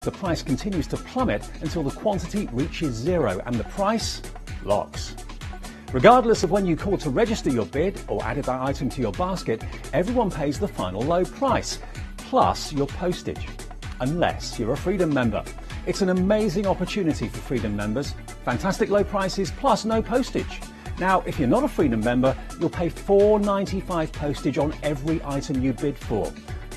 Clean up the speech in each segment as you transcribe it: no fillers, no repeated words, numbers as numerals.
The price continues to plummet until the quantity reaches zero and the price locks. Regardless of when you call to register your bid or added that item to your basket, everyone pays the final low price, plus your postage, unless you're a Freedom member. It's an amazing opportunity for Freedom members. Fantastic low prices plus no postage. Now, if you're not a Freedom member, you'll pay $4.95 postage on every item you bid for.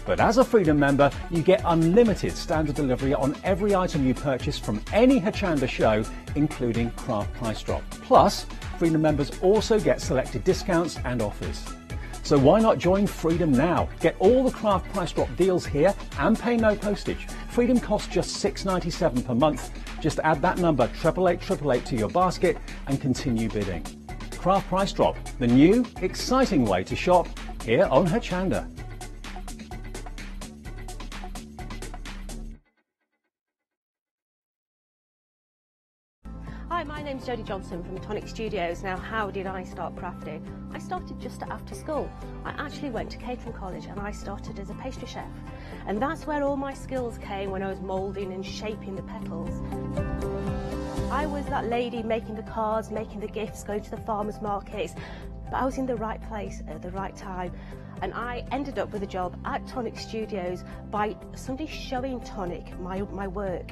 But as a Freedom member, you get unlimited standard delivery on every item you purchase from any Hochanda show, including Craft Price Drop. Plus, Freedom members also get selected discounts and offers. So why not join Freedom now? Get all the Craft Price Drop deals here and pay no postage. Freedom costs just $6.97 per month. Just add that number 88888 to your basket and continue bidding. Craft Price Drop, the new, exciting way to shop here on Hochanda. Hi, my name's Jodie Johnson from Tonic Studios. Now, how did I start crafting? I started just after school. I actually went to K&Company and I started as a pastry chef. And that's where all my skills came when I was moulding and shaping the petals. I was that lady making the cards, making the gifts, going to the farmers markets, but I was in the right place at the right time. And I ended up with a job at Tonic Studios by somebody showing Tonic my work.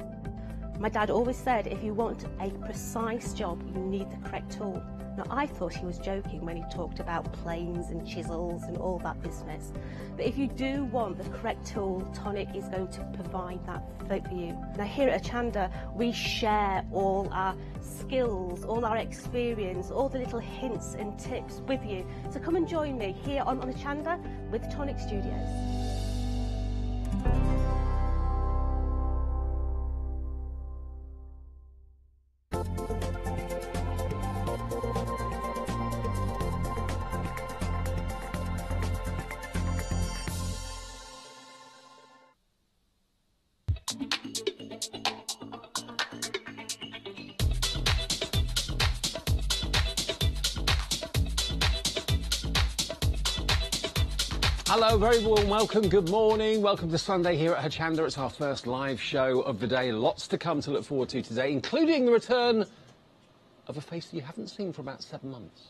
My dad always said, if you want a precise job, you need the correct tool. Now, I thought he was joking when he talked about planes and chisels and all that business. But if you do want the correct tool, Tonic is going to provide that for you. Now, here at Hochanda, we share all our skills, all our experience, all the little hints and tips with you. So come and join me here on Hochanda with Tonic Studios. Hello, very warm welcome, good morning. Welcome to Sunday here at Hochanda. It's our first live show of the day. Lots to come to look forward to today, including the return of a face that you haven't seen for about 7 months.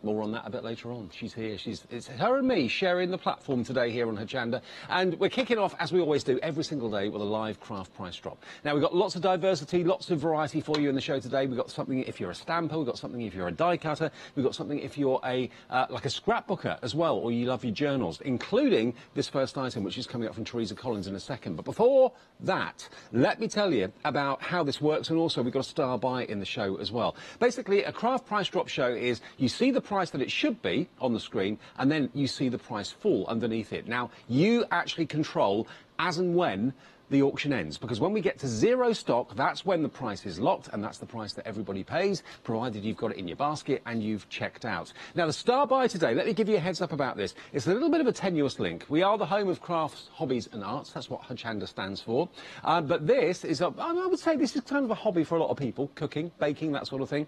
More on that a bit later on. She's here. It's her and me sharing the platform today here on Hochanda. And we're kicking off, as we always do, every single day with a live craft price drop. Now, we've got lots of diversity, lots of variety for you in the show today. We've got something if you're a stamper. We've got something if you're a die cutter. We've got something if you're like a scrapbooker as well, or you love your journals, including this first item, which is coming up from Teresa Collins in a second. But before that, let me tell you about how this works. And also, we've got a star buy in the show as well. Basically, a craft price drop show is you see the price that it should be on the screen, and then you see the price fall underneath it. Now, you actually control as and when the auction ends, because when we get to zero stock, that's when the price is locked, and that's the price that everybody pays, provided you've got it in your basket and you've checked out. Now, the star buy today, let me give you a heads up about this. It's a little bit of a tenuous link. We are the home of crafts, hobbies and arts. That's what Hochanda stands for. But this is, I would say this is kind of a hobby for a lot of people, cooking, baking, that sort of thing.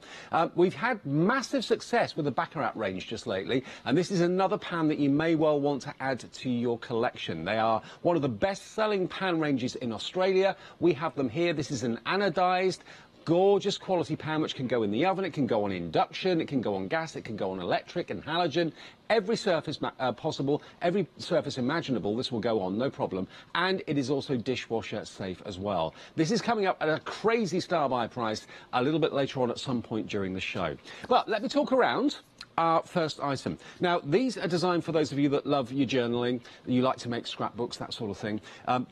We've had massive success with the Baccarat range just lately, and this is another pan that you may well want to add to your collection. They are one of the best-selling pan ranges in Australia. We have them here. This is an anodized, gorgeous quality pan which can go in the oven, it can go on induction, it can go on gas, it can go on electric and halogen. Every surface possible, every surface imaginable, this will go on, no problem. And it is also dishwasher safe as well. This is coming up at a crazy star buy price a little bit later on at some point during the show. But let me talk around our first item. Now, these are designed for those of you that love your journaling, you like to make scrapbooks, that sort of thing.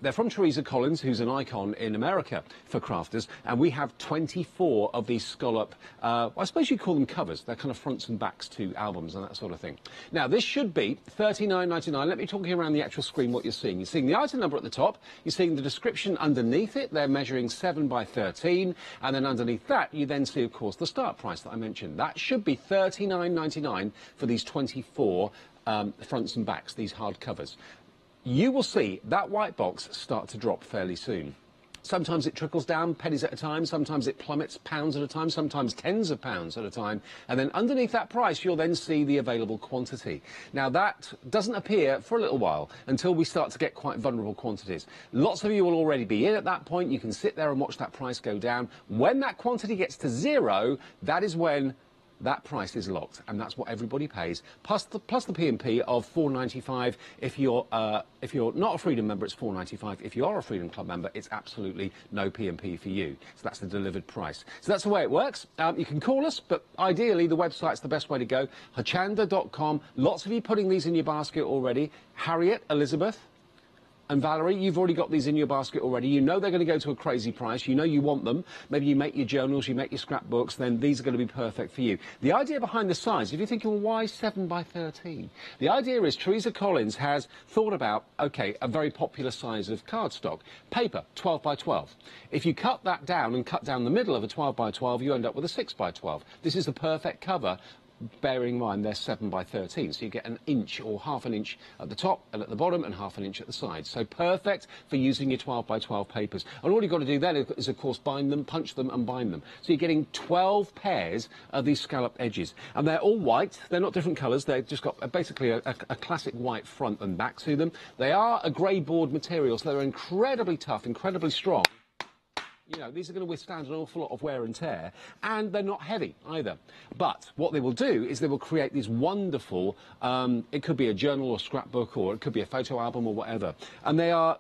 They're from Teresa Collins, who's an icon in America for crafters, and we have 24 of these scallop, I suppose you call them covers. They're kind of fronts and backs to albums and that sort of thing. Now, this should be $39.99. Let me talk you around the actual screen what you're seeing. You're seeing the item number at the top, you're seeing the description underneath it. They're measuring 7 by 13, and then underneath that, you then see, of course, the start price that I mentioned. That should be $39.99 for these 24 fronts and backs, these hard covers. You will see that white box start to drop fairly soon. Sometimes it trickles down pennies at a time, sometimes it plummets pounds at a time, sometimes tens of pounds at a time, and then underneath that price you'll then see the available quantity. Now that doesn't appear for a little while until we start to get quite vulnerable quantities. Lots of you will already be in at that point. You can sit there and watch that price go down. When that quantity gets to zero, that is when that price is locked, and that's what everybody pays, plus the P&P of £4.95. If you're not a Freedom member, it's £4.95. If you are a Freedom Club member, it's absolutely no P&P for you. So that's the delivered price. So that's the way it works. You can call us, but ideally the website's the best way to go. Hochanda.com. Lots of you putting these in your basket already. Harriet, Elizabeth, and Valerie, you've already got these in your basket already. You know they're going to go to a crazy price. You know you want them. Maybe you make your journals, you make your scrapbooks, then these are going to be perfect for you. The idea behind the size, if you're thinking, well, why 7 by 13? The idea is Teresa Collins has thought about, OK, a very popular size of cardstock. Paper, 12 by 12. If you cut that down and cut down the middle of a 12 by 12, you end up with a 6 by 12. This is the perfect cover, bearing in mind they're 7 by 13, so you get an inch or half an inch at the top and at the bottom and half an inch at the side. So perfect for using your 12 by 12 papers. And all you've got to do then is of course bind them, punch them and bind them. So you're getting 12 pairs of these scalloped edges. And they're all white, they're not different colours, they've just got basically a classic white front and back to them. They are a grey board material, so they're incredibly tough, incredibly strong. You know, these are going to withstand an awful lot of wear and tear, and they're not heavy either. But what they will do is they will create these wonderful, it could be a journal or scrapbook, or it could be a photo album or whatever. And they are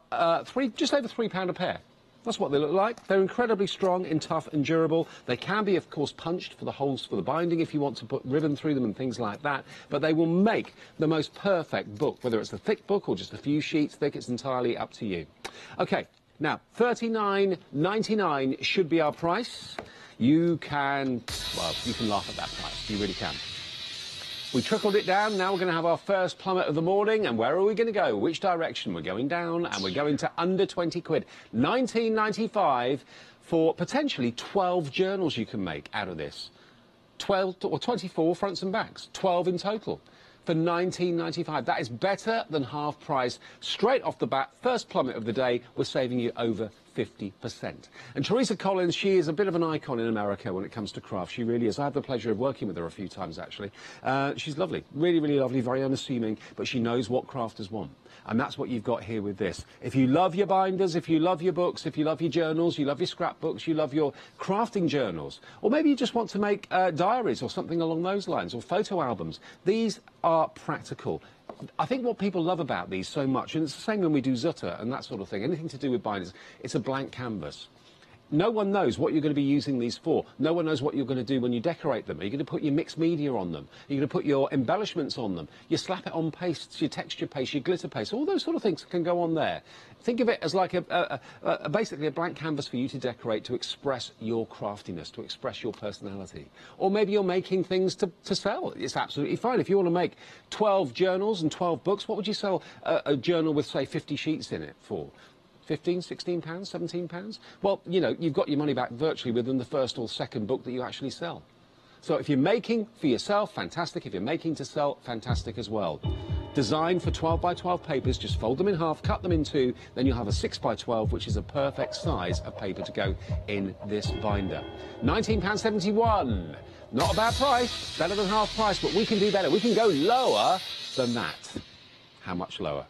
just over £3 a pair. That's what they look like. They're incredibly strong and tough and durable. They can be, of course, punched for the holes for the binding if you want to put ribbon through them and things like that. But they will make the most perfect book, whether it's a thick book or just a few sheets thick. It's entirely up to you. OK. Now, $39.99 should be our price. You can laugh at that price. You really can. We trickled it down. Now we're going to have our first plummet of the morning. And where are we going to go? Which direction? We're going down, and we're going to under 20 quid. $19.95 for potentially 12 journals you can make out of this. 12 or 24 fronts and backs. 12 in total. For $19.95. That is better than half price. Straight off the bat, first plummet of the day, we're saving you over 50%. And Teresa Collins, she is a bit of an icon in America when it comes to craft. She really is. I had the pleasure of working with her a few times, actually. She's lovely. Really, really lovely, very unassuming, but she knows what crafters want. And that's what you've got here with this. If you love your binders, if you love your books, if you love your journals, you love your scrapbooks, you love your crafting journals, or maybe you just want to make diaries or something along those lines, or photo albums, these are practical. I think what people love about these so much, and it's the same when we do Zutter and that sort of thing, anything to do with binders, it's a blank canvas. No one knows what you're going to be using these for. No one knows what you're going to do when you decorate them. Are you going to put your mixed media on them? Are you going to put your embellishments on them? You slap it on pastes, your texture paste, your glitter paste, all those sort of things can go on there. Think of it as like basically a blank canvas for you to decorate, to express your craftiness, to express your personality. Or maybe you're making things to sell. It's absolutely fine. If you want to make 12 journals and 12 books, what would you sell a journal with, say, 50 sheets in it for? 15, 16 pounds, 17 pounds? Well, you know, you've got your money back virtually within the first or second book that you actually sell. So if you're making for yourself, fantastic. If you're making to sell, fantastic as well. Designed for 12 by 12 papers, just fold them in half, cut them in two, then you'll have a 6 by 12, which is a perfect size of paper to go in this binder. £19.71. Not a bad price, better than half price, but we can do better. We can go lower than that. How much lower?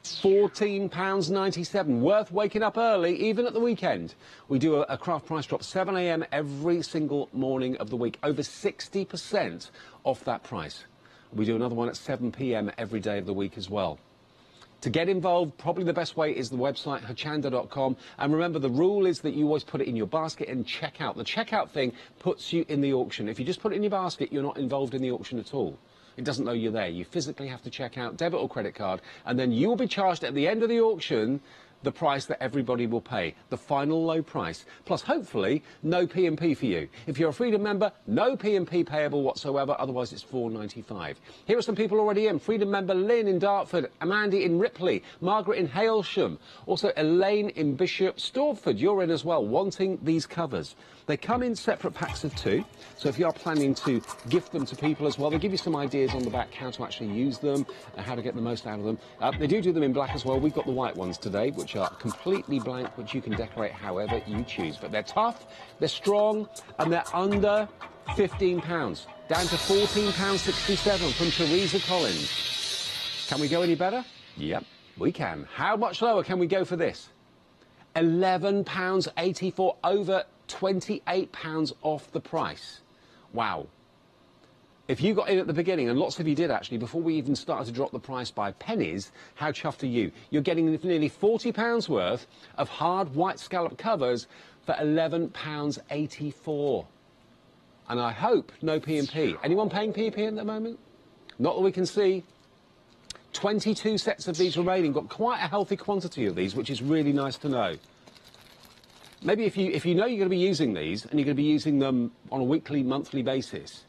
£14.97, worth waking up early, even at the weekend. We do a craft price drop, 7 a.m. every single morning of the week, over 60% off that price. We do another one at 7 p.m. every day of the week as well. To get involved, probably the best way is the website, hochanda.com. And remember, the rule is that you always put it in your basket and check out. The checkout thing puts you in the auction. If you just put it in your basket, you're not involved in the auction at all. It doesn't know you're there. You physically have to check out, debit or credit card, and then you will be charged at the end of the auction the price that everybody will pay, the final low price, plus hopefully no P&P for you. If you're a Freedom member, no P&P payable whatsoever, otherwise it's £4.95. Here are some people already in. Freedom member Lynn in Dartford, Amanda in Ripley, Margaret in Hailsham, also Elaine in Bishop Stortford. You're in as well, wanting these covers. They come in separate packs of 2, so if you are planning to gift them to people as well, they give you some ideas on the back how to actually use them and how to get the most out of them. They do them in black as well. We've got the white ones today, which which are completely blank, which you can decorate however you choose. But they're tough, they're strong, and they're under £15. Down to £14.67 from Teresa Collins. Can we go any better? Yep, we can. How much lower can we go for this? £11.84, over £28 off the price. Wow. If you got in at the beginning, and lots of you did actually, before we even started to drop the price by pennies, how chuffed are you? You're getting nearly £40 worth of hard white scallop covers for £11.84. And I hope no P&P. Anyone paying P&P at the moment? Not that we can see. 22 sets of these remaining. Got quite a healthy quantity of these, which is really nice to know. Maybe if you know you're going to be using these, and you're going to be using them on a weekly, monthly basis,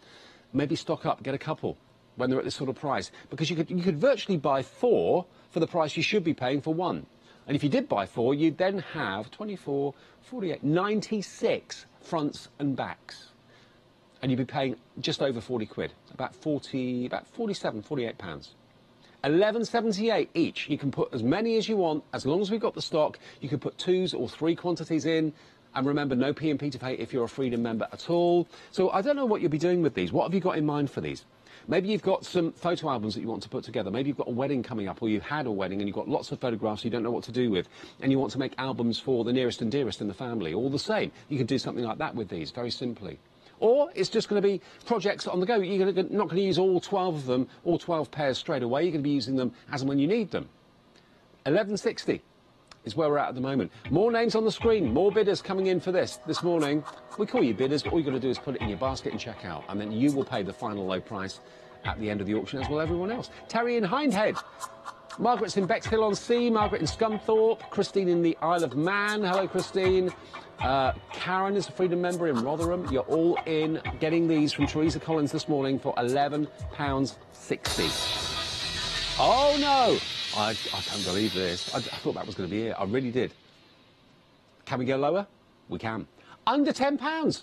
maybe stock up, get a couple when they're at this sort of price. Because you could virtually buy 4 for the price you should be paying for 1. And if you did buy 4, you'd then have 24, 48, 96 fronts and backs. And you'd be paying just over 40 quid, about 47, 48 pounds. £11.78 each. You can put as many as you want, as long as we've got the stock. You can put 2s or 3 quantities in. And remember, no P&P to pay if you're a Freedom member at all. So I don't know what you'll be doing with these. What have you got in mind for these? Maybe you've got some photo albums that you want to put together. Maybe you've got a wedding coming up, or you've had a wedding and you've got lots of photographs you don't know what to do with, and you want to make albums for the nearest and dearest in the family. All the same, you can do something like that with these, very simply. Or it's just going to be projects on the go. You're not going to use all 12 of them, all 12 pairs straight away. You're going to be using them as and when you need them. £11.60 is where we're at the moment. More names on the screen, more bidders coming in for this morning. We call you bidders, but all you've got to do is put it in your basket and check out, and then you will pay the final low price at the end of the auction, as will everyone else. Terry in Hindhead. Margaret's in Bexhill-on-Sea, Margaret in Scunthorpe, Christine in the Isle of Man. Hello, Christine. Karen is a Freedom member in Rotherham. You're all in, getting these from Teresa Collins this morning for £11.60. Oh, no! I can't believe this. I thought that was going to be it. I really did. Can we go lower? We can. Under £10.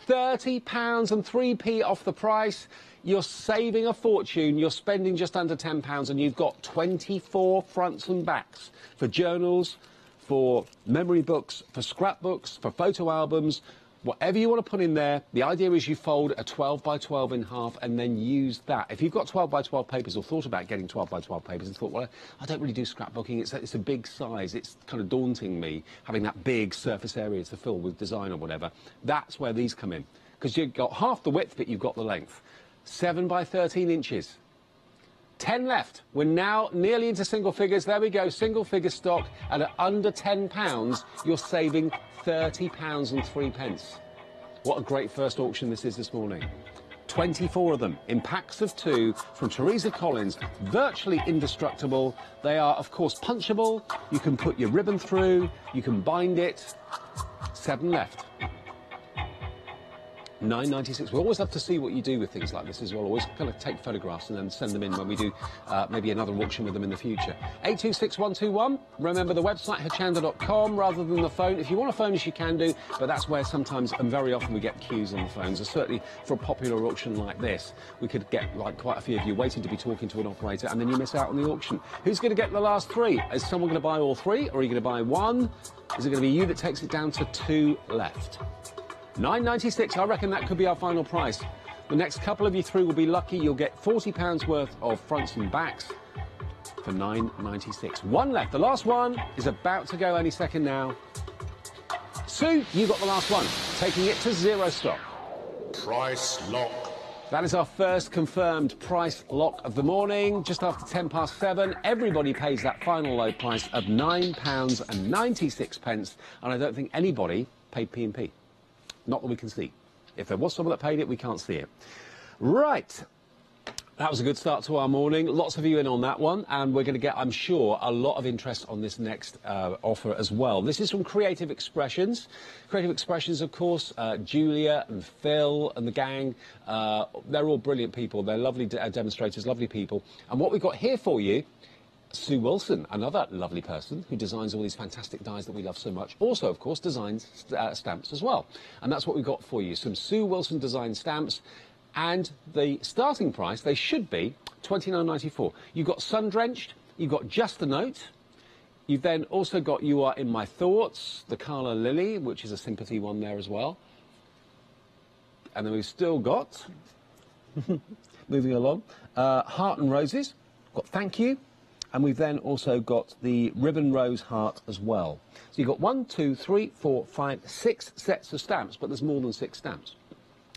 £30 and 3p off the price. You're saving a fortune. You're spending just under £10, and you've got 24 fronts and backs for journals, for memory books, for scrapbooks, for photo albums, whatever you want to put in there. The idea is you fold a 12 by 12 in half and then use that. If you've got 12 by 12 papers, or thought about getting 12 by 12 papers and thought, well, I don't really do scrapbooking, it's a big size, it's kind of daunting me, having that big surface area to fill with design or whatever, that's where these come in. Because you've got half the width, but you've got the length. 7 by 13 inches. 10 left. We're now nearly into single figures. There we go, single figure stock. And at under £10, you're saving £30 and 3p. What a great first auction this is this morning. 24 of them in packs of 2 from Teresa Collins, virtually indestructible. They are, of course, punchable. You can put your ribbon through, you can bind it. 7 left. £9.96. We always have to see what you do with things like this as well. Always kind of take photographs and then send them in when we do maybe another auction with them in the future. 826121. Remember the website, hochanda.com, rather than the phone. If you want to phone us, you can do, but that's where sometimes and very often we get queues on the phones. And certainly for a popular auction like this, we could get like quite a few of you waiting to be talking to an operator, and then you miss out on the auction. Who's going to get the last 3? Is someone going to buy all 3, or are you going to buy 1? Is it going to be you that takes it down to 2 left? £9.96, I reckon that could be our final price. The next couple of you through will be lucky. You'll get £40 worth of fronts and backs for £9.96. 1 left. The last one is about to go any second now. Sue, you got the last one, taking it to 0 stock. Price lock. That is our first confirmed price lock of the morning. Just after 7:10. Everybody pays that final low price of £9.96, and I don't think anybody paid P&P. Not that we can see. If there was someone that paid it, we can't see it. Right. That was a good start to our morning. Lots of you in on that one, and we're going to get, I'm sure, a lot of interest on this next offer as well. This is from Creative Expressions. Creative Expressions, of course, Julia and Phil and the gang, they're all brilliant people. They're lovely demonstrators, lovely people. And what we've got here for you, Sue Wilson, another lovely person who designs all these fantastic dies that we love so much, also, of course, designs stamps as well. And that's what we've got for you, some Sue Wilson design stamps. And the starting price, they should be £29.94. You've got Sun Drenched, you've got Just a Note, You've then also got You Are In My Thoughts, the Carla Lily, which is a sympathy one there as well. And then we've still got, moving along, Heart and Roses, got Thank You, and we've then also got the Ribbon Rose Heart as well. So you've got 1, 2, 3, 4, 5, 6 sets of stamps, but there's more than 6 stamps.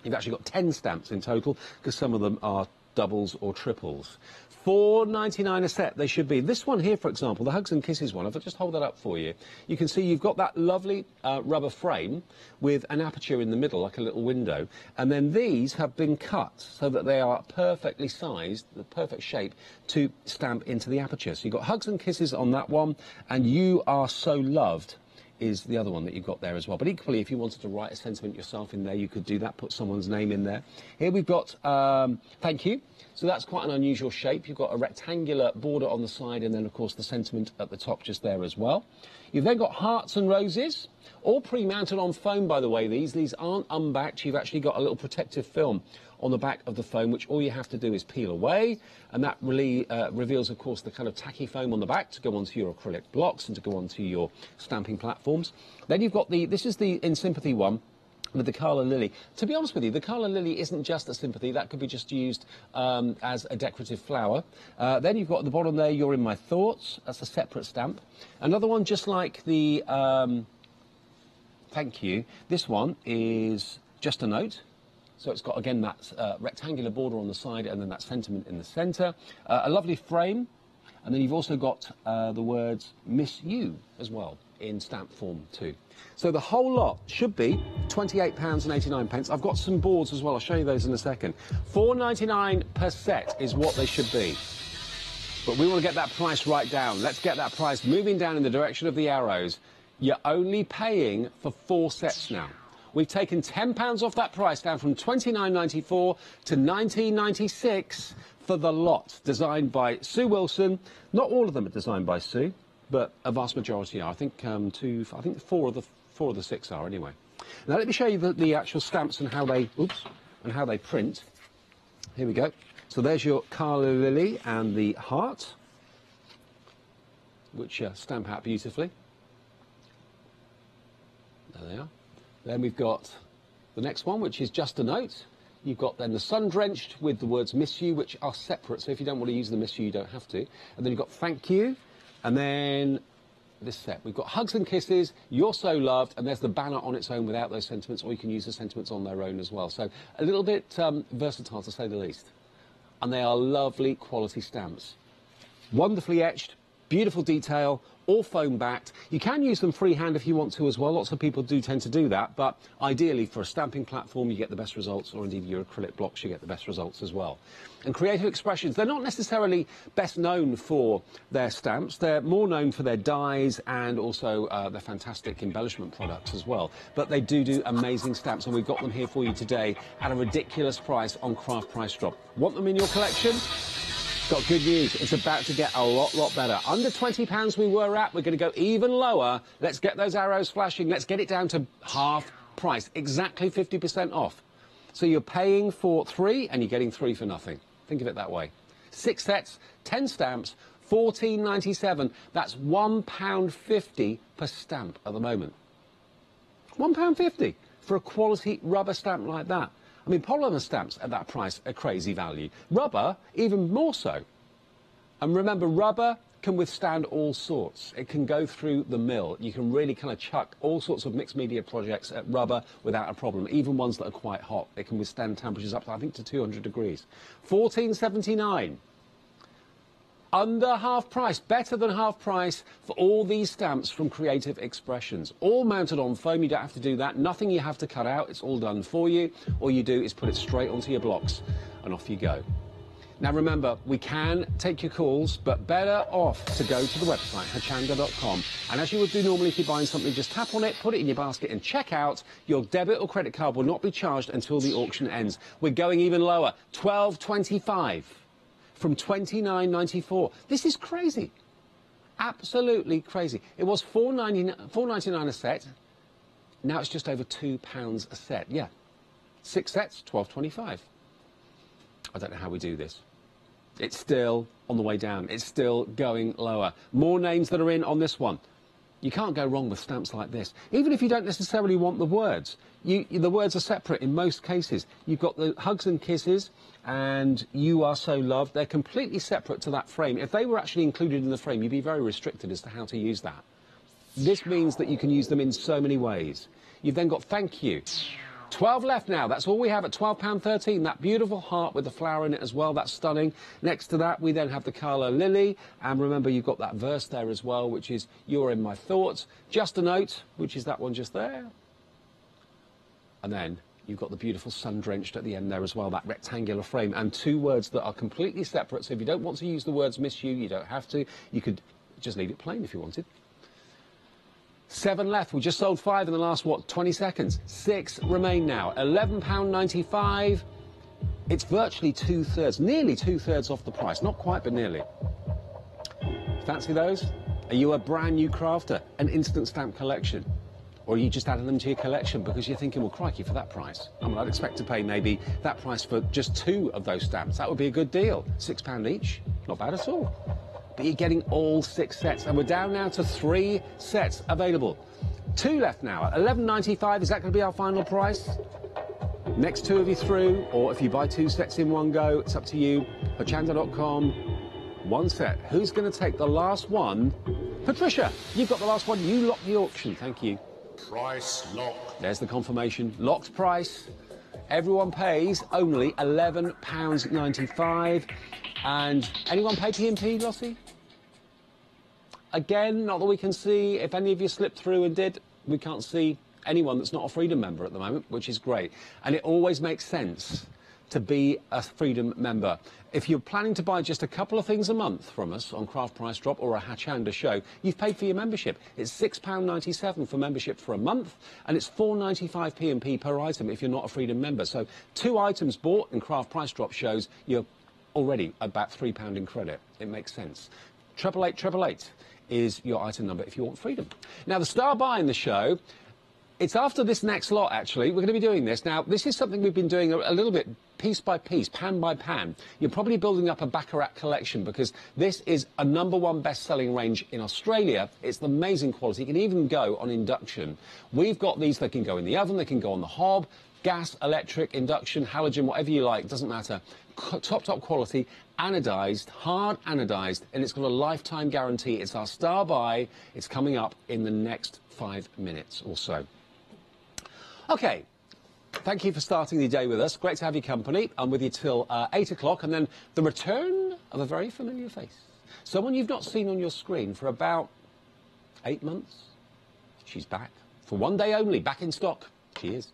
You've actually got 10 stamps in total, because some of them are doubles or triples. $4.99 a set they should be. This one here, for example, the Hugs and Kisses one, if I just hold that up for you, you can see you've got that lovely rubber frame with an aperture in the middle, like a little window, and then these have been cut so that they are perfectly sized, the perfect shape, to stamp into the aperture. So you've got Hugs and Kisses on that one, and You Are So Loved is the other one that you've got there as well. But equally, if you wanted to write a sentiment yourself in there, you could do that, put someone's name in there. Here we've got Thank You. So that's quite an unusual shape. You've got a rectangular border on the side, and then, of course, the sentiment at the top just there as well. You've then got Hearts and Roses, all pre-mounted on foam, by the way, these. These aren't unbacked. You've actually got a little protective film on the back of the foam, which all you have to do is peel away, and that really reveals, of course, the kind of tacky foam on the back to go onto your acrylic blocks and to go onto your stamping platforms. Then you've got this is the In Sympathy one, with the Carla Lily. To be honest with you, the Carla Lily isn't just a sympathy. That could be just used as a decorative flower. Then you've got at the bottom there, You're In My Thoughts. That's a separate stamp. Another one just like the Thank You. This one is Just a Note. So it's got, again, that rectangular border on the side and then that sentiment in the centre. A lovely frame. And then you've also got the words Miss You as well in stamp form too. So the whole lot should be £28.89. I've got some boards as well. I'll show you those in a second. $4.99 per set is what they should be. But we want to get that price right down. Let's get that price moving down in the direction of the arrows. You're only paying for 4 sets now. We've taken £10 off that price, down from $29.94 to $19.96 for the lot, designed by Sue Wilson. Not all of them are designed by Sue, but a vast majority are. I think 4 of the 6 are anyway. Now let me show you the actual stamps and how they print. Here we go. So there's your Carla Lily and the heart, which stamp out beautifully. There they are. Then we've got the next one, which is Just a Note. You've got then the Sun Drenched with the words Miss You, which are separate. So if you don't want to use the Miss You, you don't have to. And then you've got Thank You. And then this set, we've got Hugs and Kisses, You're So Loved, and there's the banner on its own without those sentiments, or you can use the sentiments on their own as well. So a little bit versatile, to say the least. And they are lovely quality stamps. Wonderfully etched, beautiful detail, all foam backed. You can use them freehand if you want to as well. Lots of people do tend to do that, but ideally for a stamping platform you get the best results, or indeed your acrylic blocks you get the best results as well. And Creative Expressions, they're not necessarily best known for their stamps. They're more known for their dies and also their fantastic embellishment products as well. But they do amazing stamps, and we've got them here for you today at a ridiculous price on Craft Price Drop. Want them in your collection? Got good news, it's about to get a lot better. Under £20 we were at, we're going to go even lower. Let's get those arrows flashing, let's get it down to half price, exactly 50% off. So you're paying for 3 and you're getting 3 for nothing. Think of it that way. 6 sets, 10 stamps, £14.97. That's £1.50 per stamp at the moment. £1.50 for a quality rubber stamp like that. I mean, polymer stamps at that price are crazy value. Rubber, even more so. And remember, rubber can withstand all sorts. It can go through the mill. You can really kind of chuck all sorts of mixed media projects at rubber without a problem, even ones that are quite hot. It can withstand temperatures up to, I think, to 200 degrees. $14.79. Under half price, better than half price for all these stamps from Creative Expressions. All mounted on foam, you don't have to do that. Nothing you have to cut out, it's all done for you. All you do is put it straight onto your blocks and off you go. Now remember, we can take your calls, but better off to go to the website, hochanda.com. And as you would do normally if you're buying something, just tap on it, put it in your basket and check out. Your debit or credit card will not be charged until the auction ends. We're going even lower, $12.25. From $29.94. This is crazy. Absolutely crazy. It was $4.99 a set. Now it's just over £2 a set. Yeah. 6 sets, $12.25. I don't know how we do this. It's still on the way down. It's still going lower. More names that are in on this one. You can't go wrong with stamps like this. Even if you don't necessarily want the words. The words are separate in most cases. You've got the hugs and kisses and you are so loved. They're completely separate to that frame. If they were actually included in the frame, you'd be very restricted as to how to use that. This means that you can use them in so many ways. You've then got thank you. 12 left now. That's all we have at £12.13. That beautiful heart with the flower in it as well. That's stunning. Next to that, we then have the colour lily. And remember, you've got that verse there as well, which is you're in my thoughts. Just a note, which is that one just there. And then you've got the beautiful sun-drenched at the end there as well, that rectangular frame. And two words that are completely separate. So if you don't want to use the words miss you, you don't have to. You could just leave it plain if you wanted. 7 left. We just sold 5 in the last, what, 20 seconds. 6 remain now. £11.95. It's virtually 2/3, nearly 2/3 off the price. Not quite, but nearly. Fancy those? Are you a brand new crafter? An instant stamp collection? Or are you just adding them to your collection because you're thinking, well, crikey, for that price? I mean, I'd expect to pay maybe that price for just 2 of those stamps. That would be a good deal. £6 each. Not bad at all. But you're getting all 6 sets, and we're down now to 3 sets available. 2 left now at £11.95. Is that going to be our final price? Next 2 of you through, or if you buy 2 sets in one go, it's up to you. Hochanda.com. 1 set. Who's going to take the last one? Patricia, you've got the last one. You lock the auction. Thank you. Price lock. There's the confirmation. Locked price. Everyone pays only £11.95. And anyone pay P&P, Lottie? Again, not that we can see. If any of you slipped through and did, we can't see anyone that's not a Freedom member at the moment, which is great. And it always makes sense to be a Freedom member. If you're planning to buy just a couple of things a month from us on Craft Price Drop or a Hochanda show, you've paid for your membership. It's £6.97 for membership for a month, and it's £4.95 P&P per item if you're not a Freedom member. So 2 items bought in Craft Price Drop shows, you're already about £3 in credit. It makes sense. 88888 is your item number if you want Freedom. Now, the star buy in the show, it's after this next lot, actually. We're going to be doing this. Now, this is something we've been doing a little bit piece by piece, pan by pan. You're probably building up a Baccarat collection because this is a #1 best-selling range in Australia. It's amazing quality. It can even go on induction. We've got these that can go in the oven, they can go on the hob, gas, electric, induction, halogen, whatever you like, doesn't matter. Top quality, anodised, hard anodised, and it's got a lifetime guarantee. It's our star buy. It's coming up in the next 5 minutes or so. OK, thank you for starting the day with us. Great to have your company. I'm with you till 8 o'clock, and then the return of a very familiar face. Someone you've not seen on your screen for about 8 months. She's back. For 1 day only, back in stock. She is.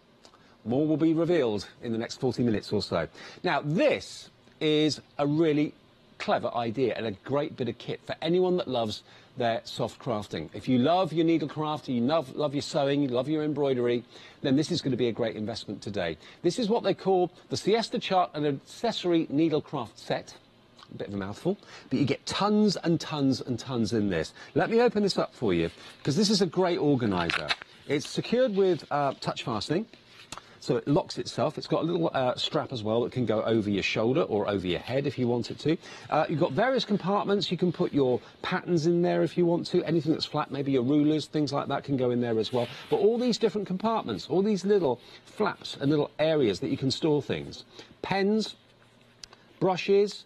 More will be revealed in the next 40 minutes or so. Now, this is a really clever idea and a great bit of kit for anyone that loves their soft crafting. If you love your needlecraft, you love your sewing, you love your embroidery, then this is going to be a great investment today. This is what they call the Siesta Chart and Accessory Needlecraft Set. A bit of a mouthful, but you get tons and tons and tons in this. Let me open this up for you, because this is a great organiser. It's secured with touch fastening. So it locks itself. It's got a little strap as well that can go over your shoulder or over your head if you want it to. You've got various compartments. You can put your patterns in there if you want to. Anything that's flat, maybe your rulers, things like that can go in there as well. But all these different compartments, all these little flaps and little areas that you can store things. Pens, brushes,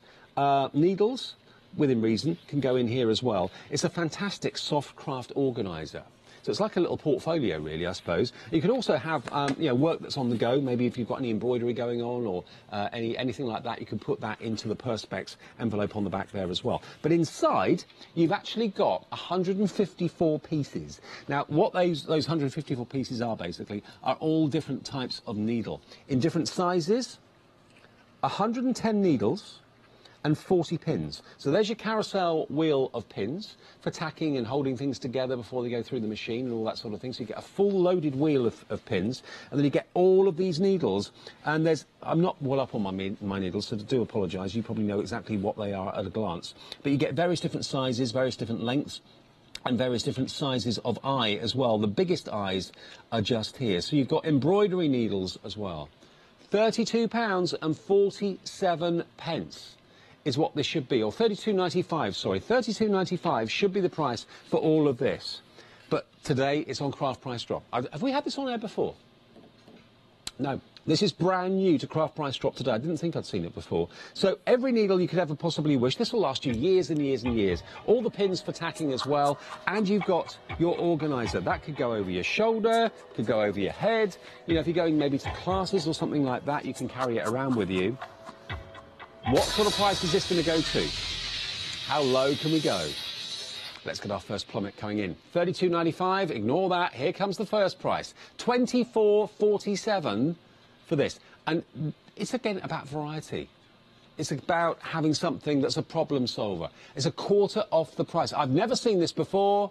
needles, within reason, can go in here as well. It's a fantastic soft craft organiser. So it's like a little portfolio, really, I suppose. You can also have, work that's on the go. Maybe if you've got any embroidery going on or anything like that, you can put that into the Perspex envelope on the back there as well. But inside, you've actually got 154 pieces. Now, what those 154 pieces are, basically, are all different types of needle. In different sizes, 110 needles, and 40 pins. So there's your carousel wheel of pins for tacking and holding things together before they go through the machine and all that sort of thing. So you get a full loaded wheel of pins, and then you get all of these needles. And I'm not well up on my needles, so I do apologise. You probably know exactly what they are at a glance. But you get various different sizes, various different lengths, and various different sizes of eye as well. The biggest eyes are just here. So you've got embroidery needles as well. £32.47. is what this should be, or £32.95, sorry. £32.95 should be the price for all of this. But today it's on craft price drop. Have we had this on air before? No. This is brand new to craft price drop today. I didn't think I'd seen it before. So every needle you could ever possibly wish. This will last you years and years and years. All the pins for tacking as well. And you've got your organiser. That could go over your shoulder, could go over your head. You know, if you're going maybe to classes or something like that, you can carry it around with you. What sort of price is this going to go to? How low can we go? Let's get our first plummet coming in. £32.95, ignore that. Here comes the first price. £24.47 for this. And it's again about variety. It's about having something that's a problem solver. It's a quarter off the price. I've never seen this before,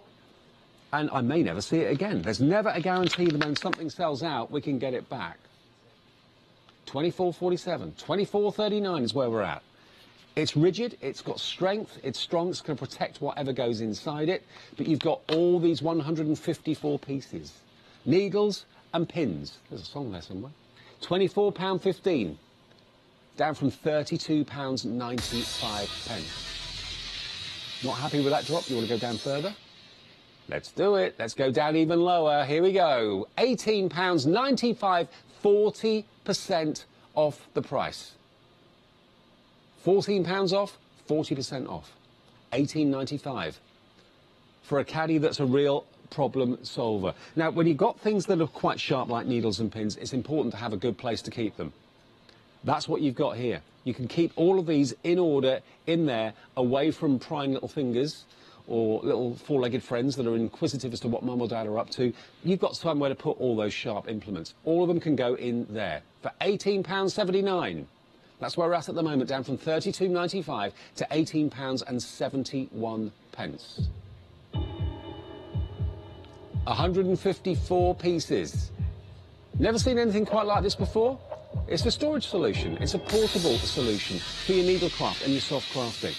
and I may never see it again. There's never a guarantee that when something sells out, we can get it back. £24.47, £24.39 is where we're at. It's rigid, it's got strength, it's strong, it's going to protect whatever goes inside it, but you've got all these 154 pieces. Needles and pins. There's a song there somewhere. £24.15, down from £32.95. Not happy with that drop? You want to go down further? Let's do it. Let's go down even lower. Here we go. £18.95, 40% off the price. £14 off, 40% off. £18.95 for a caddy that's a real problem solver. Now, when you've got things that are quite sharp like needles and pins, it's important to have a good place to keep them. That's what you've got here. You can keep all of these in order in there, away from prying little fingers or little four-legged friends that are inquisitive as to what mum or dad are up to. You've got somewhere to put all those sharp implements. All of them can go in there for £18.79. That's where we're at the moment, down from £32.95 to £18.71. 154 pieces. Never seen anything quite like this before? It's a storage solution. It's a portable solution for your needlecraft and your soft crafting.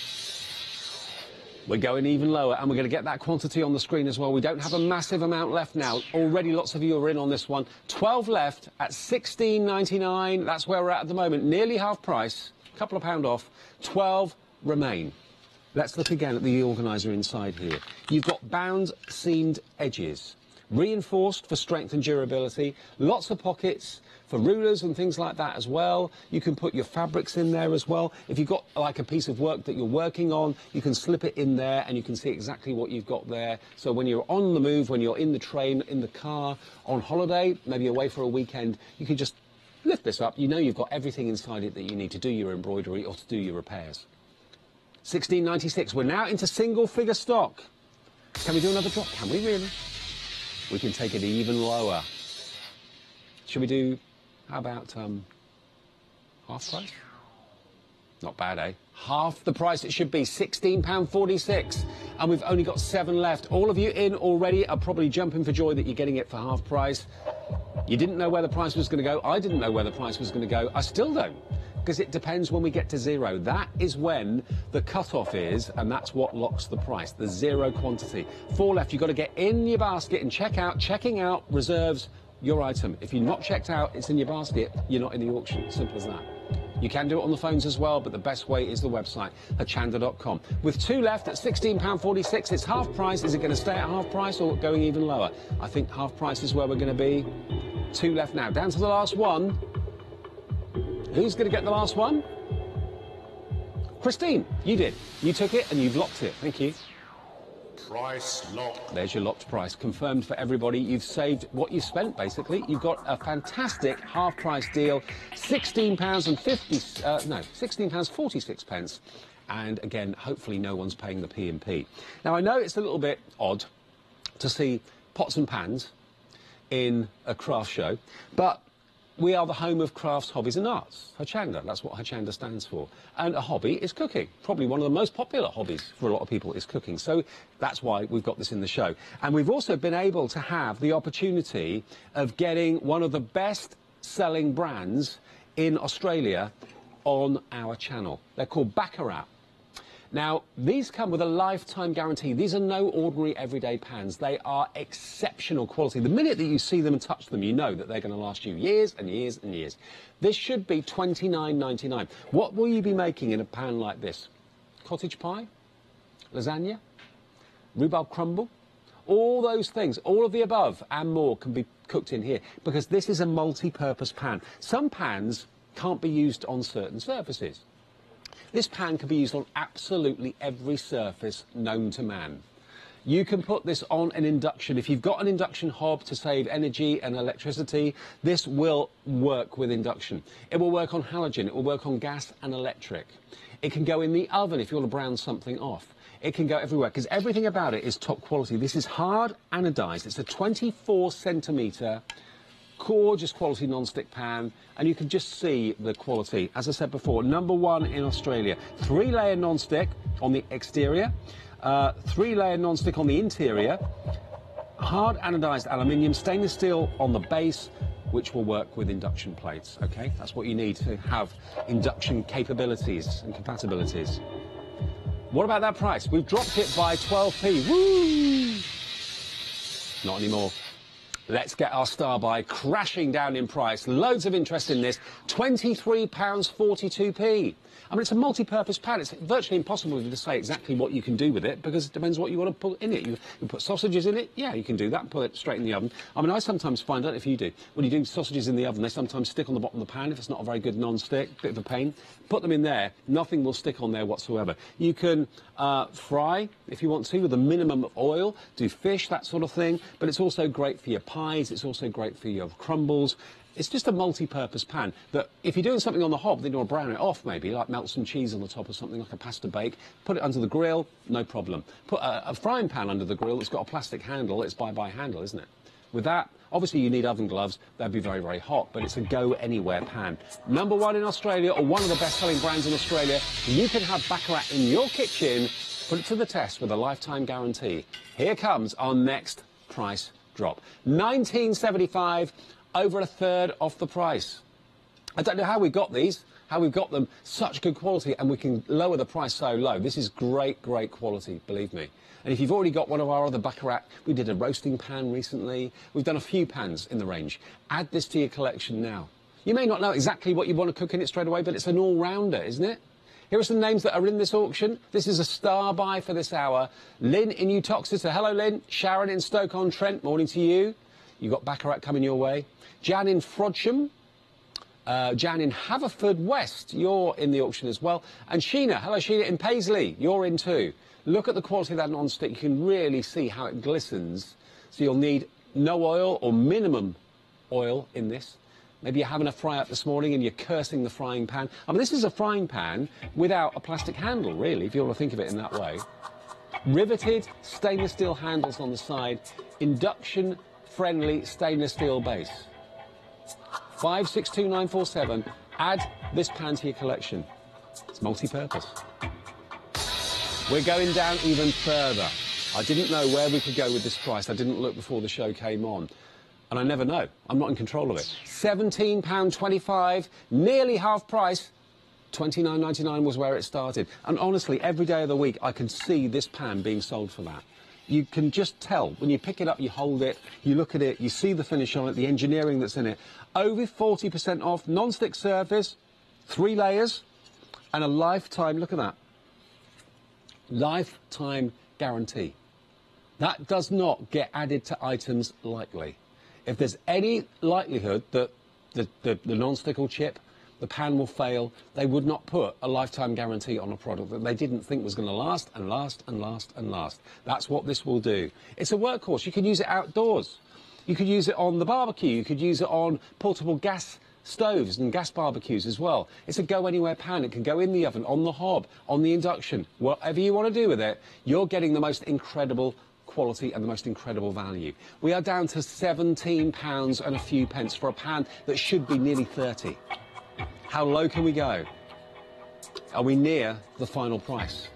We're going even lower, and we're going to get that quantity on the screen as well. We don't have a massive amount left now. Already lots of you are in on this one. 12 left at £16.99. That's where we're at the moment. Nearly half price, a couple of pound off. 12 remain. Let's look again at the organiser inside here. You've got bound seamed edges, reinforced for strength and durability, lots of pockets for rulers and things like that as well. You can put your fabrics in there as well. If you've got like a piece of work that you're working on, you can slip it in there and you can see exactly what you've got there. So when you're on the move, when you're in the train, in the car, on holiday, maybe away for a weekend, you can just lift this up. You know you've got everything inside it that you need to do your embroidery or to do your repairs. £16.96. We're now into single figure stock. Can we do another drop? Can we really? We can take it even lower. Should we do, how about half price? Not bad, eh? Half the price it should be, £16.46. And we've only got 7 left. All of you in already are probably jumping for joy that you're getting it for half price. You didn't know where the price was going to go. I didn't know where the price was going to go. I still don't, because it depends when we get to zero. That is when the cut-off is, and that's what locks the price, the zero quantity. 4 left. You've got to get in your basket and check out. Checking out reserves your item. If you're not checked out, it's in your basket, you're not in the auction. Simple as that. You can do it on the phones as well, but the best way is the website, hochanda.com. With 2 left at £16.46, it's half price. Is it going to stay at half price or going even lower? I think half price is where we're going to be. 2 left now. Down to the last one. Who's going to get the last one? Christine, you did. You took it and you've locked it. Thank you. Price lock. There's your locked price. Confirmed for everybody. You've saved what you spent, basically. You've got a fantastic half-price deal. £16.46. And again, hopefully no one's paying the P&P. Now, I know it's a little bit odd to see pots and pans in a craft show, but we are the home of crafts, hobbies and arts. Hochanda, that's what Hochanda stands for. And a hobby is cooking. Probably one of the most popular hobbies for a lot of people is cooking. So that's why we've got this in the show. And we've also been able to have the opportunity of getting one of the best-selling brands in Australia on our channel. They're called Baccarat. Now, these come with a lifetime guarantee. These are no ordinary everyday pans. They are exceptional quality. The minute that you see them and touch them, you know that they're going to last you years and years and years. This should be $29.99. What will you be making in a pan like this? Cottage pie? Lasagna? Rhubarb crumble? All those things, all of the above and more can be cooked in here because this is a multi-purpose pan. Some pans can't be used on certain surfaces. This pan can be used on absolutely every surface known to man. You can put this on an induction. If you've got an induction hob to save energy and electricity, this will work with induction. It will work on halogen, it will work on gas and electric. It can go in the oven if you want to brown something off. It can go everywhere because everything about it is top quality. This is hard anodized. It's a 24 centimetre gorgeous quality non-stick pan, and you can just see the quality. As I said before, #1 in Australia. 3-layer non-stick on the exterior, 3-layer non-stick on the interior, hard anodized aluminium, stainless steel on the base, which will work with induction plates. Okay, that's what you need to have induction capabilities and compatibilities. What about that price? We've dropped it by 12p. Woo! Not anymore. Let's get our star buy crashing down in price. Loads of interest in this. £23.42p. I mean, it's a multi-purpose pan. It's virtually impossible to say exactly what you can do with it because it depends what you want to put in it. You put sausages in it, yeah, you can do that, put it straight in the oven. I mean, I sometimes find out if you do, when you do sausages in the oven, they sometimes stick on the bottom of the pan if it's not a very good non-stick, bit of a pain. Put them in there, nothing will stick on there whatsoever. You can fry, if you want to, with a minimum of oil, do fish, that sort of thing, but it's also great for your pies, it's also great for your crumbles. It's just a multi-purpose pan that if you're doing something on the hob, then you want to brown it off maybe, like melt some cheese on the top of something like a pasta bake, put it under the grill, no problem. Put a frying pan under the grill that's got a plastic handle, it's by handle, isn't it? With that, obviously you need oven gloves, they'd be very, very hot, but it's a go-anywhere pan. #1 in Australia, or one of the best-selling brands in Australia. You can have Baccarat in your kitchen, put it to the test with a lifetime guarantee. Here comes our next price drop. $19.75. Over a third off the price. I don't know how we got these, how we've got them such good quality and we can lower the price so low. This is great, great quality, believe me. And if you've already got one of our other Baccarat, we did a roasting pan recently. We've done a few pans in the range. Add this to your collection now. You may not know exactly what you want to cook in it straight away, but it's an all-rounder, isn't it? Here are some names that are in this auction. This is a star buy for this hour. Lynn in Uttoxeter. Hello, Lynn. Sharon in Stoke-on-Trent. Morning to you. You've got Baccarat coming your way. Jan in Frodsham, Jan in Haverfordwest, you're in the auction as well. And Sheena, hello Sheena in Paisley, you're in too. Look at the quality of that non-stick, you can really see how it glistens. So you'll need no oil or minimum oil in this. Maybe you're having a fry up this morning and you're cursing the frying pan. I mean, this is a frying pan without a plastic handle, really, if you want to think of it in that way. Riveted stainless steel handles on the side, induction-friendly stainless steel base. 562947. Add this pan to your collection. It's multi-purpose. We're going down even further. I didn't know where we could go with this price. I didn't look before the show came on. And I never know. I'm not in control of it. £17.25, nearly half price. $29.99 was where it started. And honestly, every day of the week, I can see this pan being sold for that. You can just tell. When you pick it up, you hold it, you look at it, you see the finish on it, the engineering that's in it. Over 40% off, non-stick surface, 3 layers, and a lifetime, look at that, lifetime guarantee. That does not get added to items lightly. If there's any likelihood that the non-stick will chip, the pan will fail, they would not put a lifetime guarantee on a product that they didn't think was going to last and last and last and last. That's what this will do. It's a workhorse. You could use it outdoors. You could use it on the barbecue. You could use it on portable gas stoves and gas barbecues as well. It's a go-anywhere pan. It can go in the oven, on the hob, on the induction. Whatever you want to do with it, you're getting the most incredible quality and the most incredible value. We are down to £17 and a few pence for a pan that should be nearly 30. How low can we go? Are we near the final price?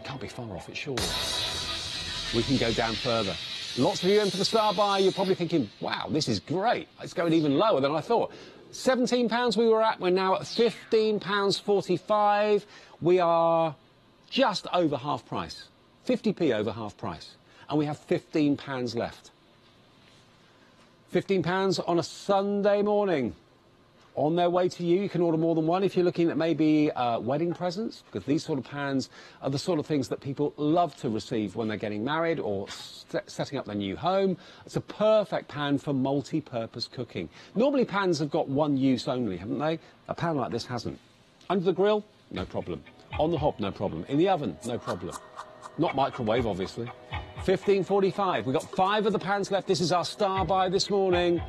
Can't be far off it, surely. We can go down further. Lots of you in for the star buy. You're probably thinking, wow, this is great. It's going even lower than I thought. £17 we were at. We're now at £15.45. We are just over half price, 50p over half price, and we have £15 left. £15 on a Sunday morning. On their way to you. You can order more than one if you're looking at maybe wedding presents, because these sort of pans are the sort of things that people love to receive when they're getting married or setting up their new home. It's a perfect pan for multi-purpose cooking. Normally pans have got one use only, haven't they? A pan like this hasn't. Under the grill, no problem. On the hob, no problem. In the oven, no problem. Not microwave, obviously. £15.45. We've got 5 of the pans left. This is our star buy this morning.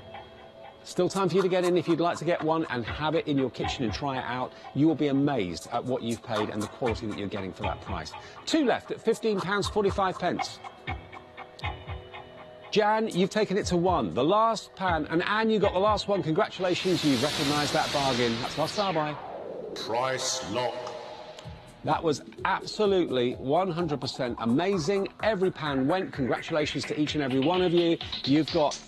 Still time for you to get in if you'd like to get one and have it in your kitchen and try it out. You will be amazed at what you've paid and the quality that you're getting for that price. 2 left at £15.45. Jan, you've taken it to 1. The last pan, and Anne, you got the last one. Congratulations, you've recognised that bargain. That's our star buy. Price lock. That was absolutely 100% amazing. Every pan went. Congratulations to each and every one of you. You've got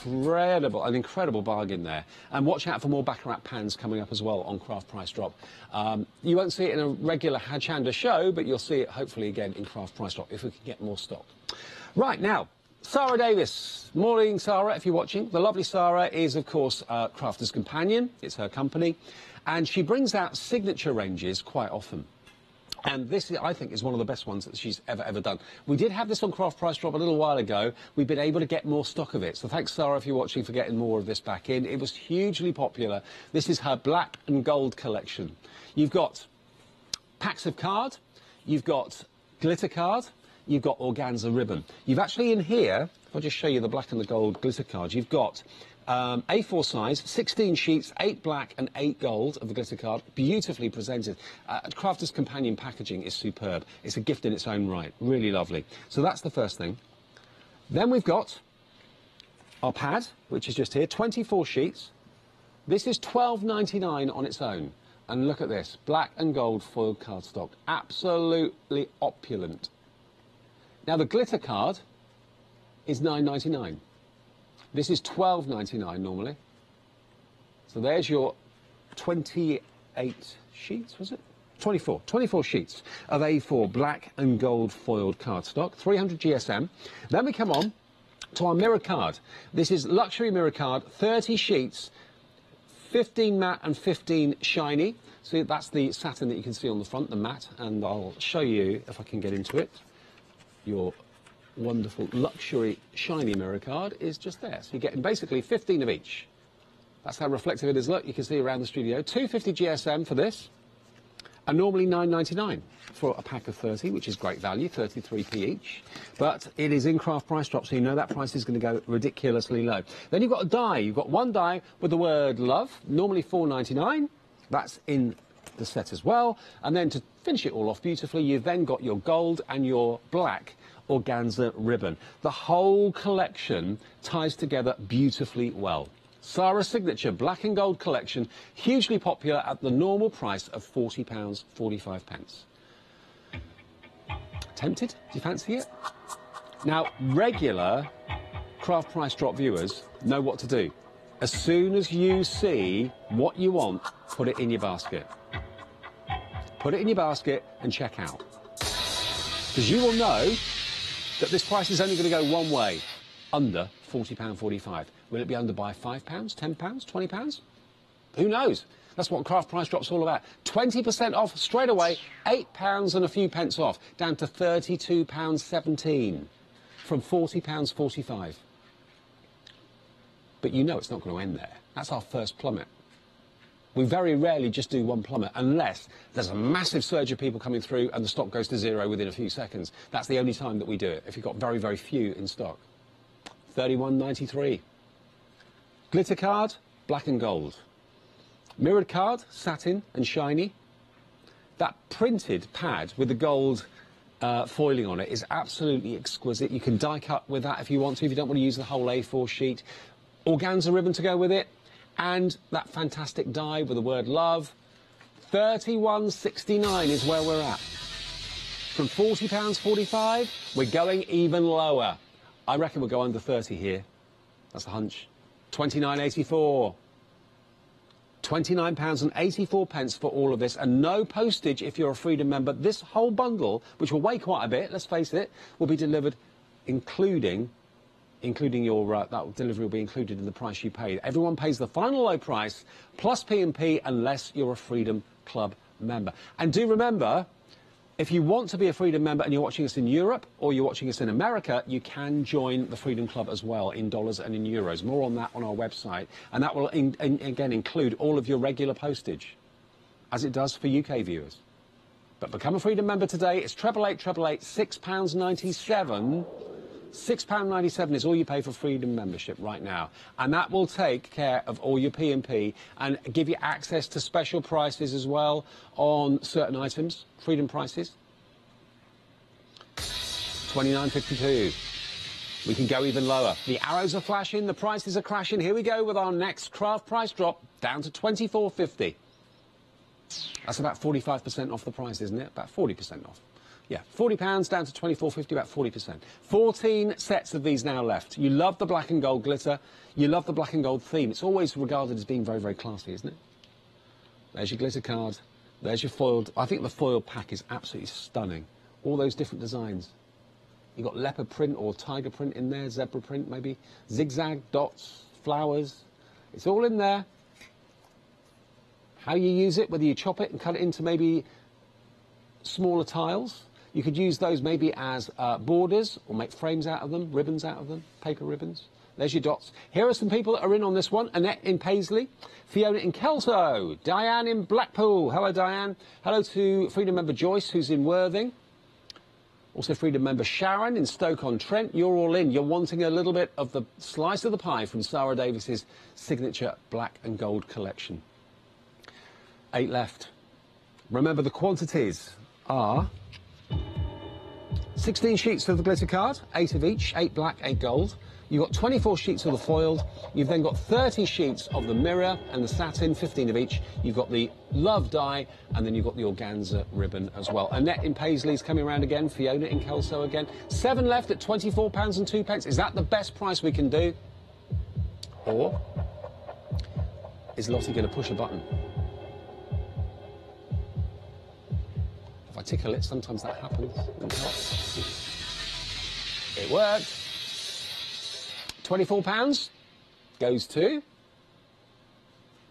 an incredible bargain there. And watch out for more Baccarat pans coming up as well on Craft Price Drop. You won't see it in a regular Hochanda show, but you'll see it hopefully again in Craft Price Drop if we can get more stock. Right, now, Sarah Davis. Morning, Sarah, if you're watching. The lovely Sarah is, of course, Crafter's Companion. It's her company. And she brings out signature ranges quite often. And this, I think, is one of the best ones that she's ever done. We did have this on Craft Price Drop a little while ago. We've been able to get more stock of it. So thanks, Sarah, if you're watching, for getting more of this back in. It was hugely popular. This is her black and gold collection. You've got packs of card. You've got glitter card. You've got organza ribbon. You've actually in here, if I just show you the black and the gold glitter card, you've got A4 size, 16 sheets, 8 black and 8 gold of the glitter card, beautifully presented. Crafter's Companion packaging is superb. It's a gift in its own right, really lovely. So that's the first thing. Then we've got our pad, which is just here, 24 sheets. This is £12.99 on its own. And look at this, black and gold foiled cardstock, absolutely opulent. Now the glitter card is £9.99. This is £12.99 normally. So there's your 28 sheets, was it? 24 sheets of A4 black and gold foiled cardstock, 300 GSM. Then we come on to our mirror card. This is luxury mirror card, 30 sheets, 15 matte and 15 shiny. So that's the satin that you can see on the front, the matte, and I'll show you if I can get into it. Your wonderful luxury shiny mirror card is just there. So you're getting basically 15 of each. That's how reflective it is. Look, you can see around the studio. 250 GSM for this, and normally £9.99 for a pack of 30, which is great value, 33p each. But it is in Craft Price Drop, so you know that price is going to go ridiculously low. Then you've got a die. You've got one die with the word love, normally £4.99. That's in the set as well. And then to finish it all off beautifully, you've then got your gold and your black organza ribbon. The whole collection ties together beautifully well. Sarah's signature black and gold collection, hugely popular at the normal price of £40.45. Tempted? Do you fancy it? Now, regular Craft Price Drop viewers know what to do. As soon as you see what you want, put it in your basket. Put it in your basket and check out. Because you will know that this price is only going to go one way, under £40.45. Will it be under by £5, £10, £20? Who knows? That's what Craft Price Drop's all about. 20% off straight away, £8 and a few pence off, down to £32.17 from £40.45. But you know it's not going to end there. That's our first plummet. We very rarely just do one plummet unless there's a massive surge of people coming through and the stock goes to zero within a few seconds. That's the only time that we do it, if you've got very, very few in stock. £31.93. Glitter card, black and gold. Mirrored card, satin and shiny. That printed pad with the gold foiling on it is absolutely exquisite. You can die cut with that if you want to, if you don't want to use the whole A4 sheet. Organza ribbon to go with it. And that fantastic die with the word love. £31.69 is where we're at. From £40.45, we're going even lower. I reckon we'll go under 30 here. That's a hunch. £29.84. £29.84 for all of this, and no postage if you're a Freedom member. This whole bundle, which will weigh quite a bit, let's face it, will be delivered including your, that delivery will be included in the price you paid. Everyone pays the final low price plus P&P unless you're a Freedom Club member. And do remember, if you want to be a Freedom member and you're watching us in Europe or you're watching us in America, you can join the Freedom Club as well in dollars and in euros. More on that on our website. And that will, again, include all of your regular postage, as it does for UK viewers. But become a Freedom member today. It's 888 £6.97. £6.97 is all you pay for Freedom membership right now. And that will take care of all your P&P and give you access to special prices as well on certain items, Freedom prices. $29.52. We can go even lower. The arrows are flashing, the prices are crashing. Here we go with our next craft price drop, down to $24.50. That's about 45% off the price, isn't it? About 40% off. Yeah, £40 down to £24.50, about 40%. 14 sets of these now left. You love the black and gold glitter. You love the black and gold theme. It's always regarded as being very, very classy, isn't it? There's your glitter card. There's your foiled. I think the foil pack is absolutely stunning. All those different designs. You've got leopard print or tiger print in there, zebra print maybe, zigzag, dots, flowers. It's all in there. How you use it, whether you chop it and cut it into maybe smaller tiles. You could use those maybe as borders or make frames out of them, ribbons out of them, paper ribbons. There's your dots. Here are some people that are in on this one. Annette in Paisley, Fiona in Kelso, Diane in Blackpool. Hello, Diane. Hello to Freedom member Joyce, who's in Worthing. Also Freedom member Sharon in Stoke-on-Trent. You're all in. You're wanting a little bit of the slice of the pie from Sarah Davis's signature black and gold collection. 8 left. Remember, the quantities are 16 sheets of the glitter card, 8 of each, 8 black, 8 gold. You've got 24 sheets of the foiled. You've then got 30 sheets of the mirror and the satin, 15 of each. You've got the love die, and then you've got the organza ribbon as well. Annette in Paisley's coming around again. Fiona in Kelso again. 7 left at £24.02. Is that the best price we can do? Or is Lottie going to push a button? If I tickle it, sometimes that happens. It worked. £24 goes to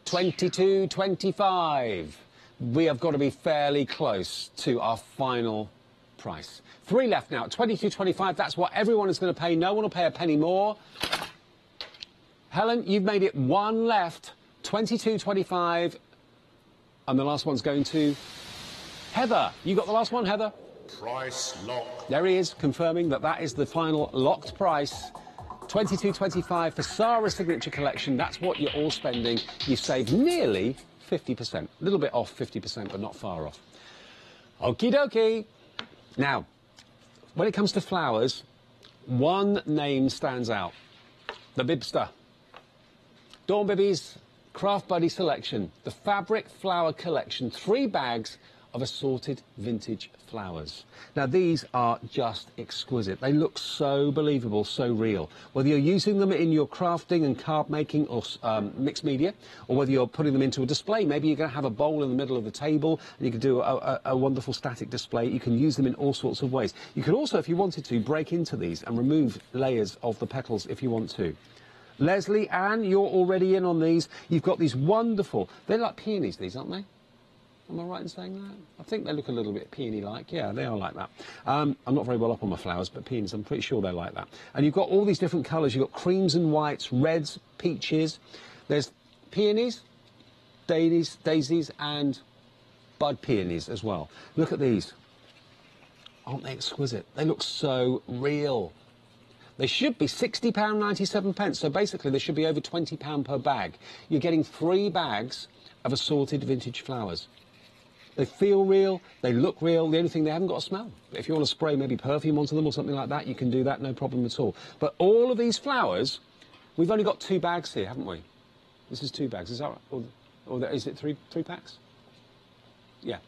$22.25. We have got to be fairly close to our final price. 3 left now at $22.25. That's what everyone is going to pay. No one will pay a penny more. Helen, you've made it 1 left, $22.25, and the last one's going to Heather. You got the last one, Heather? Price lock. There he is, confirming that that is the final locked price. $22.25 for Sarah's signature collection. That's what you're all spending. You've saved nearly 50%. A little bit off 50%, but not far off. Okie dokie. Now, when it comes to flowers, one name stands out. The Bibster. Dawn Bibby's Craft Buddy selection. The Fabric Flower Collection. 3 bags of assorted vintage flowers. Now these are just exquisite. They look so believable, so real. Whether you're using them in your crafting and card making or mixed media, or whether you're putting them into a display, maybe you're going to have a bowl in the middle of the table and you can do a wonderful static display. You can use them in all sorts of ways. You could also, if you wanted to, break into these and remove layers of the petals if you want to. Leslie, Anne, you're already in on these. You've got these wonderful, they're like peonies, these, aren't they? Am I right in saying that? I think they look a little bit peony-like. Yeah, they are like that. I'm not very well up on my flowers, but peonies, I'm pretty sure they're like that. And you've got all these different colours. You've got creams and whites, reds, peaches. There's peonies, daisies, and bud peonies as well. Look at these. Aren't they exquisite? They look so real. They should be £60.97, so basically they should be over £20 per bag. You're getting 3 bags of assorted vintage flowers. They feel real, they look real, the only thing they haven't got a smell. If you want to spray maybe perfume onto them or something like that, you can do that, no problem at all. But all of these flowers, we've only got 2 bags here, haven't we? This is 2 bags, is that right? Or is it 3 packs? Yeah.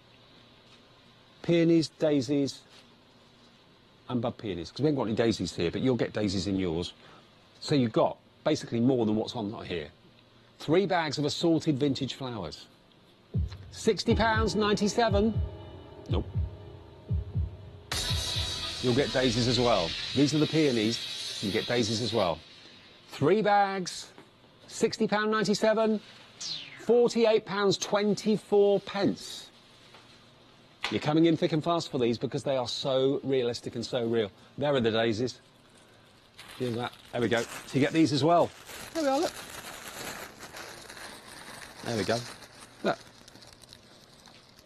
Peonies, daisies, and bud peonies. Because we haven't got any daisies here, but you'll get daisies in yours. So you've got basically more than what's on here. 3 bags of assorted vintage flowers. £60.97. Nope. You'll get daisies as well. These are the peonies. You get daisies as well. 3 bags, £60.97, £48.24. You're coming in thick and fast for these because they are so realistic and so real. There are the daisies. Feel that? There we go. So you get these as well. There we are, look. There we go. Look.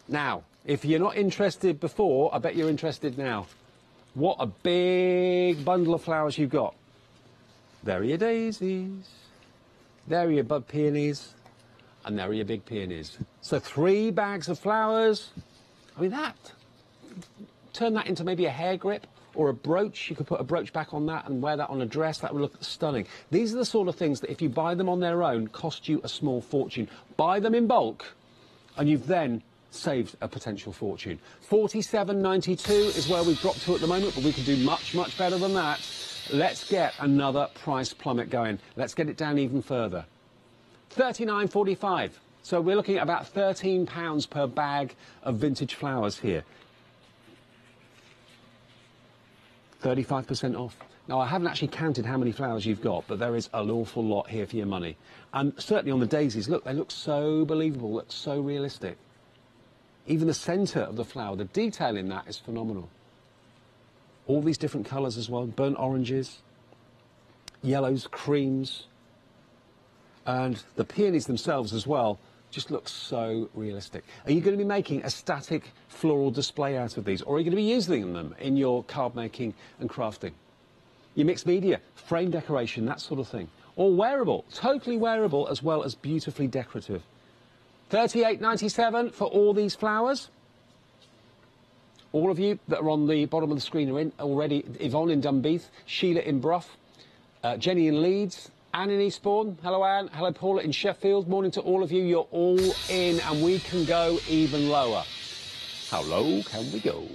Now, if you're not interested before, I bet you're interested now. What a big bundle of flowers you've got. There are your daisies. There are your bud peonies. And there are your big peonies. So 3 bags of flowers. I mean, turn that into maybe a hair grip or a brooch. You could put a brooch back on that and wear that on a dress. That would look stunning. These are the sort of things that if you buy them on their own, cost you a small fortune. Buy them in bulk and you've then saved a potential fortune. £47.92 is where we've dropped to at the moment, but we can do much, much better than that. Let's get another price plummet going. Let's get it down even further. £39.45. So we're looking at about £13 per bag of vintage flowers here. 35% off. Now, I haven't actually counted how many flowers you've got, but there is an awful lot here for your money. And certainly on the daisies, look, they look so believable, look so realistic. Even the centre of the flower, the detail in that is phenomenal. All these different colours as well, burnt oranges, yellows, creams, and the peonies themselves as well just look so realistic. Are you going to be making a static floral display out of these, or are you going to be using them in your card making and crafting? Your mixed media, frame decoration, that sort of thing. Or wearable, totally wearable as well as beautifully decorative. £38.97 for all these flowers. All of you that are on the bottom of the screen are in already. Yvonne in Dunbeath, Sheila in Brough, Jenny in Leeds, Anne in Eastbourne. Hello, Anne. Hello, Paula in Sheffield. Morning to all of you. You're all in, and we can go even lower. How low can we go?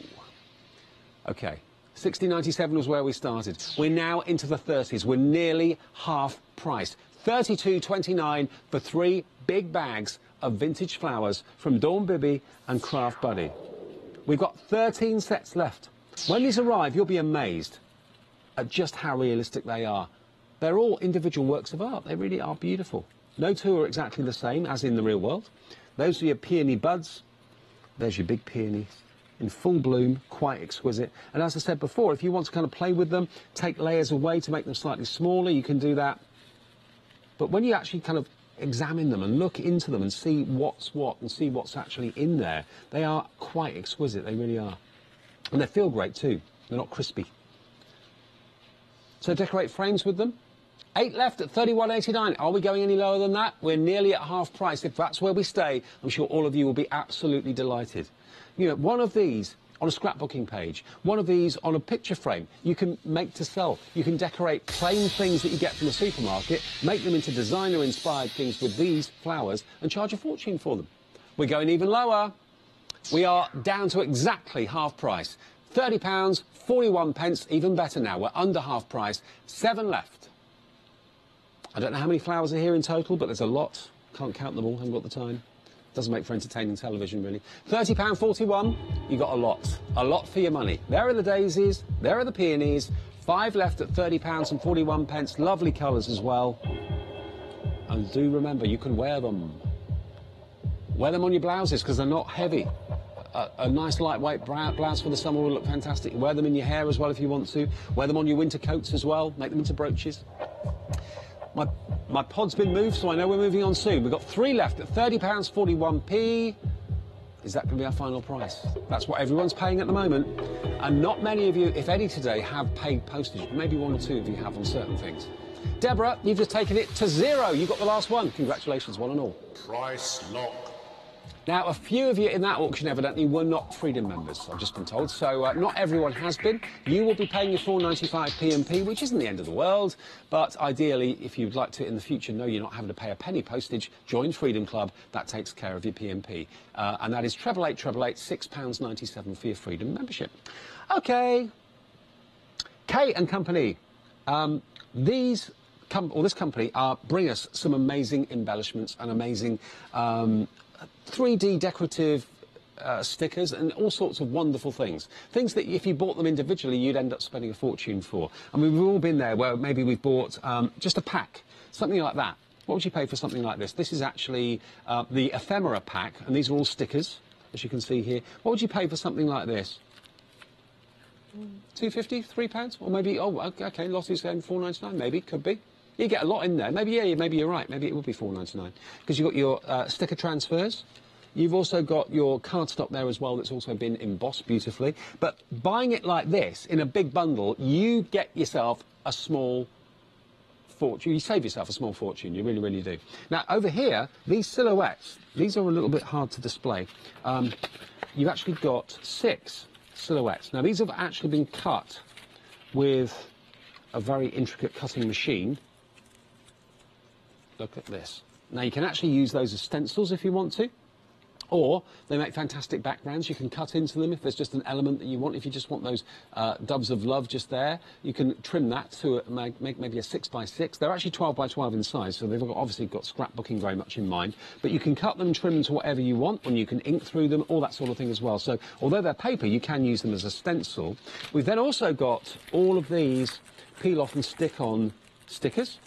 OK, £60.97 was where we started. We're now into the 30s. We're nearly half price. £32.29 for 3 big bags of vintage flowers from Dawn Bibby and Craft Buddy. We've got 13 sets left. When these arrive, you'll be amazed at just how realistic they are. They're all individual works of art. They really are beautiful. No two are exactly the same as in the real world. Those are your peony buds. There's your big peonies in full bloom, quite exquisite. And as I said before, if you want to kind of play with them, take layers away to make them slightly smaller, you can do that. But when you actually kind of examine them and look into them and see what's what and see what's actually in there, they are quite exquisite. They really are. And they feel great too. They're not crispy. So decorate frames with them. 8 left at £31.89. Are we going any lower than that? We're nearly at half price. If that's where we stay, I'm sure all of you will be absolutely delighted. You know, one of these on a scrapbooking page, one of these on a picture frame, you can make to sell. You can decorate plain things that you get from the supermarket, make them into designer-inspired things with these flowers and charge a fortune for them. We're going even lower. We are down to exactly half price. £30, 41 pence, even better now. We're under half price. 7 left. I don't know how many flowers are here in total, but there's a lot. Can't count them all, haven't got the time. Doesn't make for entertaining television, really. £30.41, you got a lot. A lot for your money. There are the daisies, there are the peonies. 5 left at £30 and 41 pence. Lovely colours as well. And do remember, you can wear them. Wear them on your blouses, because they're not heavy. A nice lightweight blouse for the summer will look fantastic. Wear them in your hair as well if you want to. Wear them on your winter coats as well. Make them into brooches. My pod's been moved, so I know we're moving on soon. We've got 3 left at £30.41p. Is that going to be our final price? That's what everyone's paying at the moment. And not many of you, if any today, have paid postage. Maybe 1 or 2 of you have on certain things. Deborah, you've just taken it to 0. You got the last one. Congratulations, one and all. Price lock. Now, a few of you in that auction evidently were not Freedom members, I've just been told, so not everyone has been. You will be paying your £4.95 P&P, which isn't the end of the world, but ideally, if you'd like to in the future know you're not having to pay a penny postage, join Freedom Club. That takes care of your P&P. And that is 88888, £6.97 for your Freedom membership. OK. K&Company. These this company bring us some amazing embellishments and amazing 3D decorative stickers and all sorts of wonderful things. Things that if you bought them individually, you'd end up spending a fortune for. I mean, we've all been there where maybe we've bought just a pack, something like that. What would you pay for something like this? This is actually the ephemera pack, and these are all stickers, as you can see here. What would you pay for something like this? £2.50, £3, or maybe, oh, okay, Lottie's saying £4.99, maybe, could be. You get a lot in there. Maybe, yeah, maybe you're right. Maybe it would be £4.99 because you've got your sticker transfers. You've also got your cardstock there as well that's also been embossed beautifully. But buying it like this in a big bundle, you get yourself a small fortune. You save yourself a small fortune. You really, really do. Now, over here, these silhouettes, these are a little bit hard to display. You've actually got 6 silhouettes. Now, these have actually been cut with a very intricate cutting machine. Look at this. Now, you can actually use those as stencils if you want to. Or they make fantastic backgrounds. You can cut into them if there's just an element that you want. If you just want those doves of love just there, you can trim that to make maybe a 6x6. They're actually 12x12 in size, so they've obviously got scrapbooking very much in mind. But you can cut them and trim them to whatever you want, and you can ink through them, all that sort of thing as well. So although they're paper, you can use them as a stencil. We've then also got all of these peel off and stick on stickers.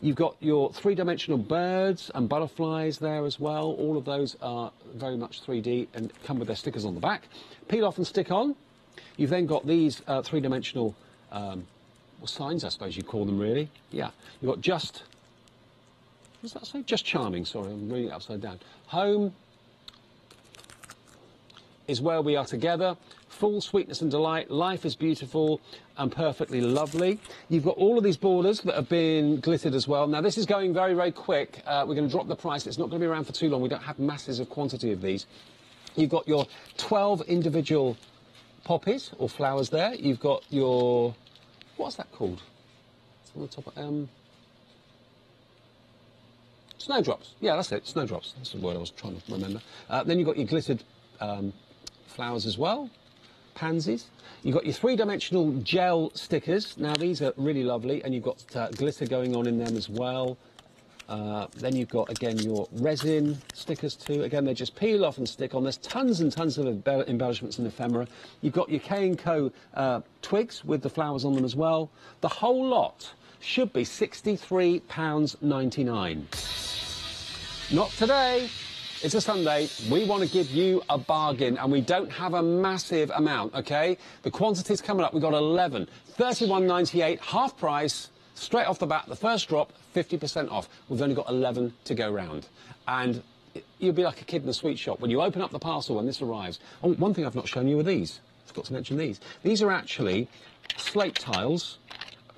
You've got your 3-dimensional birds and butterflies there as well. All of those are very much 3D and come with their stickers on the back. Peel off and stick on. You've then got these 3-dimensional signs, I suppose you call them, really. Yeah. You've got just... What does that say? Just charming. Sorry, I'm reading it upside down. Home is where we are together. Full sweetness and delight. Life is beautiful and perfectly lovely. You've got all of these borders that have been glittered as well. Now, this is going very, very quick. We're going to drop the price. It's not going to be around for too long. We don't have masses of quantity of these. You've got your 12 individual poppies or flowers there. You've got your... What's that called? It's on the top of... Snowdrops. Yeah, that's it. Snowdrops. That's the word I was trying to remember. Then you've got your glittered flowers as well. Pansies. You've got your 3-dimensional gel stickers. Now, these are really lovely, and you've got glitter going on in them as well. Then you've got, again, your resin stickers too. Again, they just peel off and stick on. There's tons and tons of embellishments and ephemera. You've got your K&Co twigs with the flowers on them as well. The whole lot should be £63.99. Not today. It's a Sunday. We want to give you a bargain, and we don't have a massive amount, OK? The quantity's coming up. We've got 11. £31.98, half price, straight off the bat. The first drop, 50% off. We've only got 11 to go round. And you'll be like a kid in a sweet shop when you open up the parcel when this arrives. Oh, one thing I've not shown you are these. I forgot to mention these. These are actually slate tiles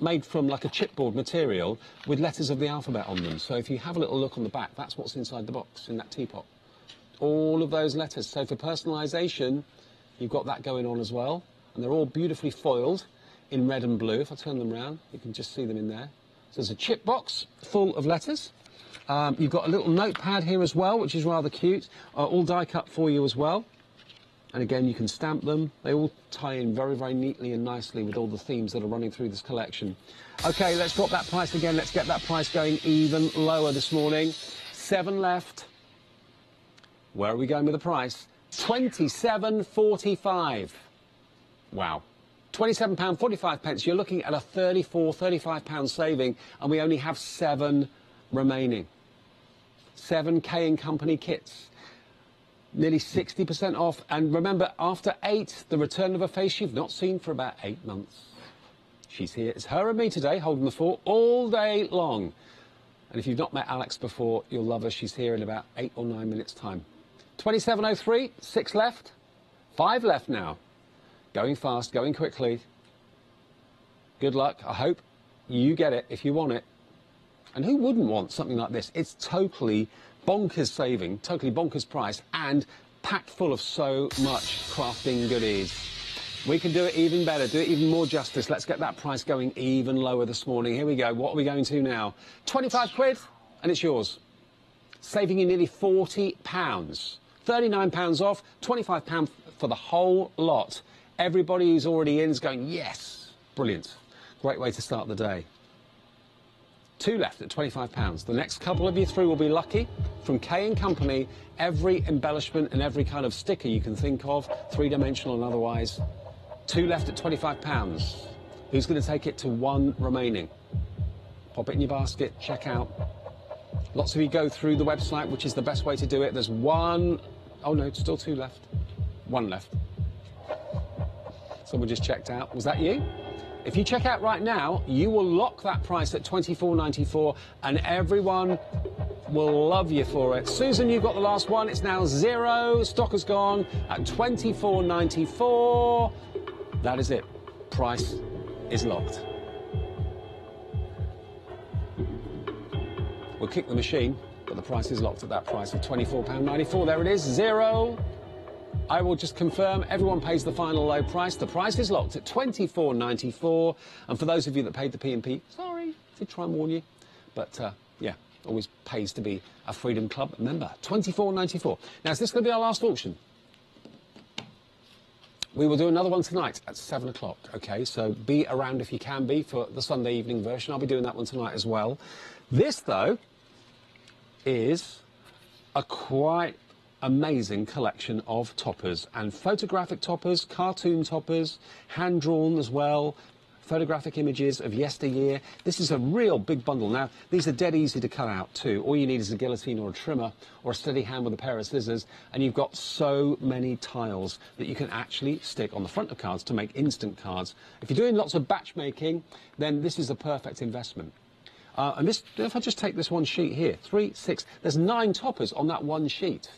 made from like a chipboard material with letters of the alphabet on them. So if you have a little look on the back, that's what's inside the box, in that teapot. All of those letters. So for personalisation, you've got that going on as well. And they're all beautifully foiled in red and blue. If I turn them around, you can just see them in there. So there's a chip box full of letters. You've got a little notepad here as well, which is rather cute. All die cut for you as well. And again, you can stamp them. They all tie in very, very neatly and nicely with all the themes that are running through this collection. OK, let's drop that price again. Let's get that price going even lower this morning. 7 left. Where are we going with the price? £27.45. Wow. £27.45. You're looking at a £35 saving, and we only have 7 remaining. 7 K&Company kits. Nearly 60% off. And remember, after 8, the return of a face you've not seen for about 8 months. She's here. It's her and me today, holding the fort all day long. And if you've not met Alex before, you'll love her. She's here in about 8 or 9 minutes' time. 27.03, 6 left, 5 left now. Going fast, going quickly. Good luck. I hope you get it if you want it. And who wouldn't want something like this? It's totally bonkers saving, totally bonkers price, and packed full of so much crafting goodies. We can do it even better, do it even more justice. Let's get that price going even lower this morning. Here we go. What are we going to now? 25 quid, and it's yours. Saving you nearly £40. £39 off, £25 for the whole lot. Everybody who's already in is going, yes. Brilliant. Great way to start the day. 2 left at £25. The next couple of you through will be lucky. From K&Company, every embellishment and every kind of sticker you can think of, three-dimensional and otherwise. 2 left at £25. Who's going to take it to 1 remaining? Pop it in your basket, check out. Lots of you go through the website, which is the best way to do it. There's 1... Oh, no, still 2 left. 1 left. Someone just checked out. Was that you? If you check out right now, you will lock that price at £24.94 and everyone will love you for it. Susan, you've got the last one. It's now 0. Stock has gone at £24.94. That is it. Price is locked. We'll kick the machine, but the price is locked at that price of £24.94. There it is, 0. I will just confirm everyone pays the final low price. The price is locked at £24.94. And for those of you that paid the P&P, sorry, did try and warn you. But, yeah, always pays to be a Freedom Club member. £24.94. Now, is this going to be our last auction? We will do another one tonight at 7 o'clock, OK? So be around if you can be for the Sunday evening version. I'll be doing that one tonight as well. This, though, is a quite amazing collection of toppers, and photographic toppers, cartoon toppers, hand-drawn as well, photographic images of yesteryear. This is a real big bundle. Now, these are dead easy to cut out too. All you need is a guillotine or a trimmer or a steady hand with a pair of scissors, and you've got so many tiles that you can actually stick on the front of cards to make instant cards. If you're doing lots of batch making, then this is a perfect investment. And this, if I just take this one sheet here, 3, 6, there's 9 toppers on that one sheet.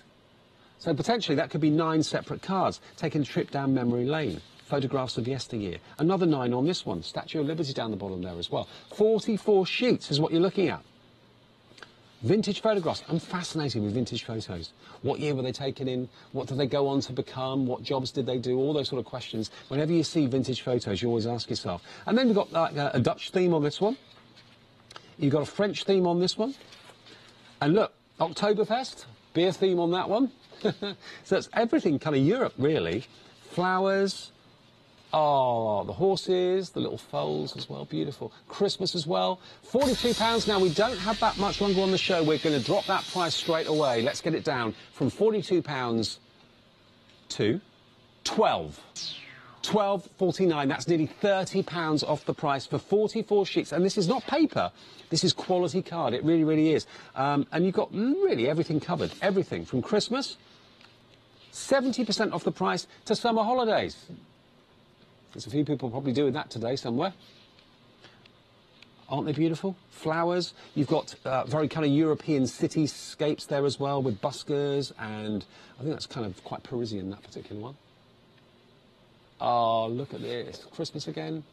So potentially that could be 9 separate cards, taking a trip down memory lane, photographs of yesteryear. Another 9 on this one, Statue of Liberty down the bottom there as well. 44 sheets is what you're looking at. Vintage photographs. I'm fascinated with vintage photos. What year were they taken in? What did they go on to become? What jobs did they do? All those sort of questions. Whenever you see vintage photos, you always ask yourself. And then we've got like a Dutch theme on this one. You've got a French theme on this one. And look, Oktoberfest, beer theme on that one. So it's everything kind of Europe, really. Flowers, oh, the horses, the little foals as well, beautiful. Christmas as well. £42. Now, we don't have that much longer on the show. We're going to drop that price straight away. Let's get it down from £42 to 12. £12.49. That's nearly £30 off the price for 44 sheets. And this is not paper. This is quality card. It really, really is. And you've got really everything covered. Everything from Christmas, 70% off the price, to summer holidays. There's a few people probably doing that today somewhere. Aren't they beautiful? Flowers. You've got very kind of European cityscapes there as well, with buskers, and I think that's kind of quite Parisian, that particular one. Oh, look at this. Christmas again.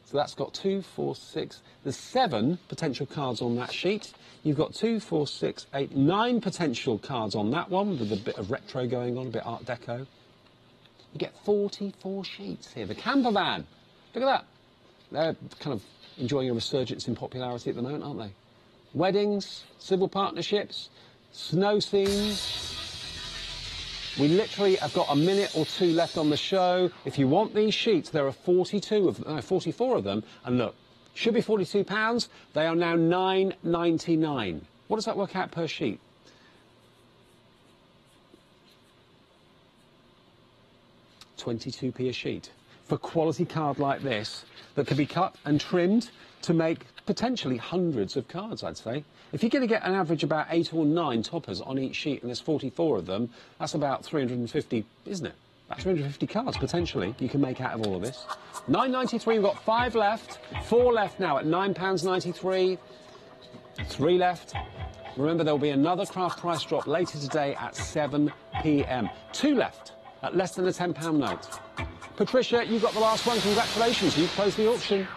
So that's got 2, 4, 6. There's 7 potential cards on that sheet. You've got 2, 4, 6, 8, 9 potential cards on that one, with a bit of retro going on, a bit Art Deco. You get 44 sheets here. The camper van. Look at that. They're kind of enjoying a resurgence in popularity at the moment, aren't they? Weddings, civil partnerships, snow scenes. We literally have got a minute or 2 left on the show. If you want these sheets, there are 44 of them. And look, should be £42. They are now £9.99. What does that work out per sheet? £22p a sheet for a quality card like this that can be cut and trimmed to make potentially hundreds of cards, I'd say. If you're going to get an average about 8 or 9 toppers on each sheet, and there's 44 of them, that's about 350, isn't it? About 350 cards, potentially, you can make out of all of this. £9.93, we've got 5 left, 4 left now at £9.93, 3 left. Remember, there'll be another craft price drop later today at 7 p.m. 2 left at less than a £10 note. Patricia, you got the last one. Congratulations, you've closed the auction.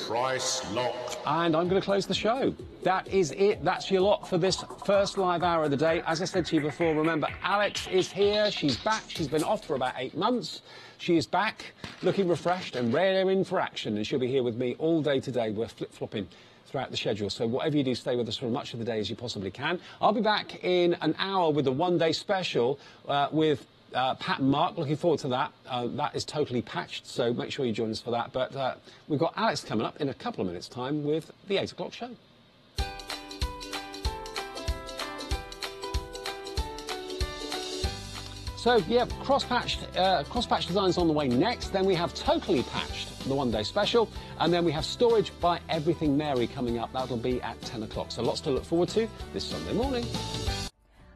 Price locked. And I'm going to close the show. That is it. That's your lot for this first live hour of the day. As I said to you before, remember, Alex is here. She's back. She's been off for about 8 months. She is back, looking refreshed and raring for action. And she'll be here with me all day today. We're flip-flopping throughout the schedule. So whatever you do, stay with us for as much of the day as you possibly can. I'll be back in an hour with a one-day special with Pat and Mark, looking forward to that. That is totally patched, so make sure you join us for that. But we've got Alex coming up in a couple of minutes' time with the 8 o'clock show. So, yeah, cross-patch designs on the way next. Then we have totally patched, the one-day special. And then we have storage by Everything Mary coming up. That'll be at 10 o'clock. So lots to look forward to this Sunday morning.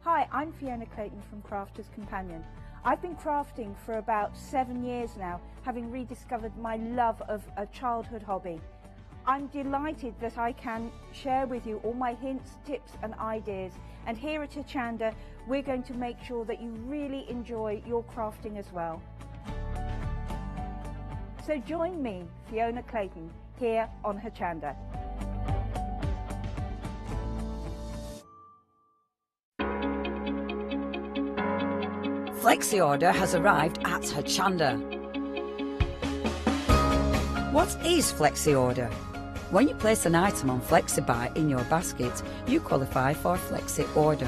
Hi, I'm Fiona Clayton from Crafter's Companion. I've been crafting for about 7 years now, having rediscovered my love of a childhood hobby. I'm delighted that I can share with you all my hints, tips and ideas. And here at Hochanda, we're going to make sure that you really enjoy your crafting as well. So join me, Fiona Clayton, here on Hochanda. Flexi order has arrived at Hochanda. What is Flexi order? When you place an item on FlexiBuy in your basket, you qualify for Flexi order,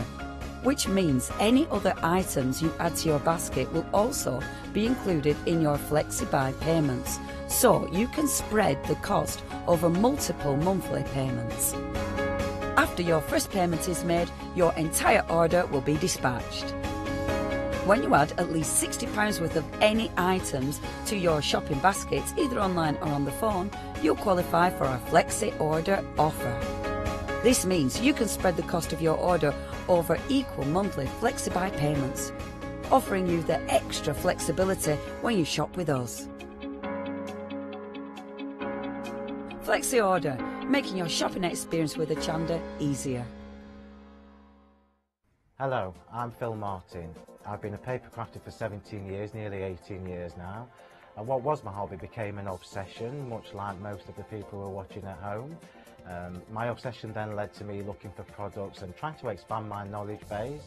which means any other items you add to your basket will also be included in your FlexiBuy payments, so you can spread the cost over multiple monthly payments. After your first payment is made, your entire order will be dispatched. When you add at least £60 worth of any items to your shopping baskets, either online or on the phone, you'll qualify for our Flexi Order offer. This means you can spread the cost of your order over equal monthly FlexiBuy payments, offering you the extra flexibility when you shop with us. Flexi Order, making your shopping experience with Hochanda easier. Hello, I'm Phil Martin. I've been a paper crafter for 17 years, nearly 18 years now. And what was my hobby became an obsession, much like most of the people who are watching at home. My obsession then led to me looking for products and trying to expand my knowledge base,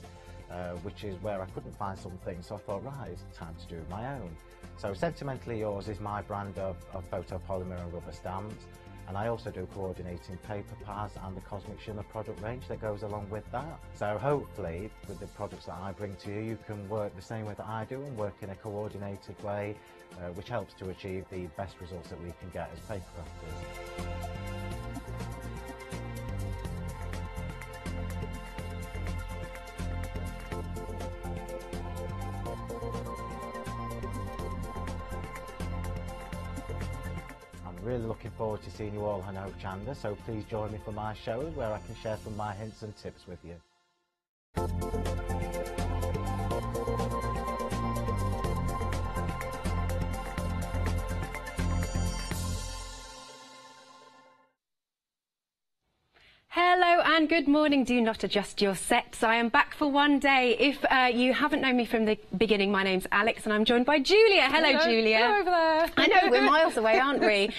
which is where I couldn't find something, so I thought, right, it's time to do my own. So Sentimentally Yours is my brand of photopolymer and rubber stamps. And I also do coordinating paper pads and the Cosmic Shimmer product range that goes along with that. So hopefully, with the products that I bring to you, you can work the same way that I do and work in a coordinated way, which helps to achieve the best results that we can get as paper crafters. Really looking forward to seeing you all on Hochanda, so please join me for my shows where I can share some of my hints and tips with you. Hello and good morning. Do not adjust your sets. I am back for one day. If you haven't known me from the beginning, my name's Alex and I'm joined by Julia. Hello, Julia. Hello over there. I know, we're miles away, aren't we?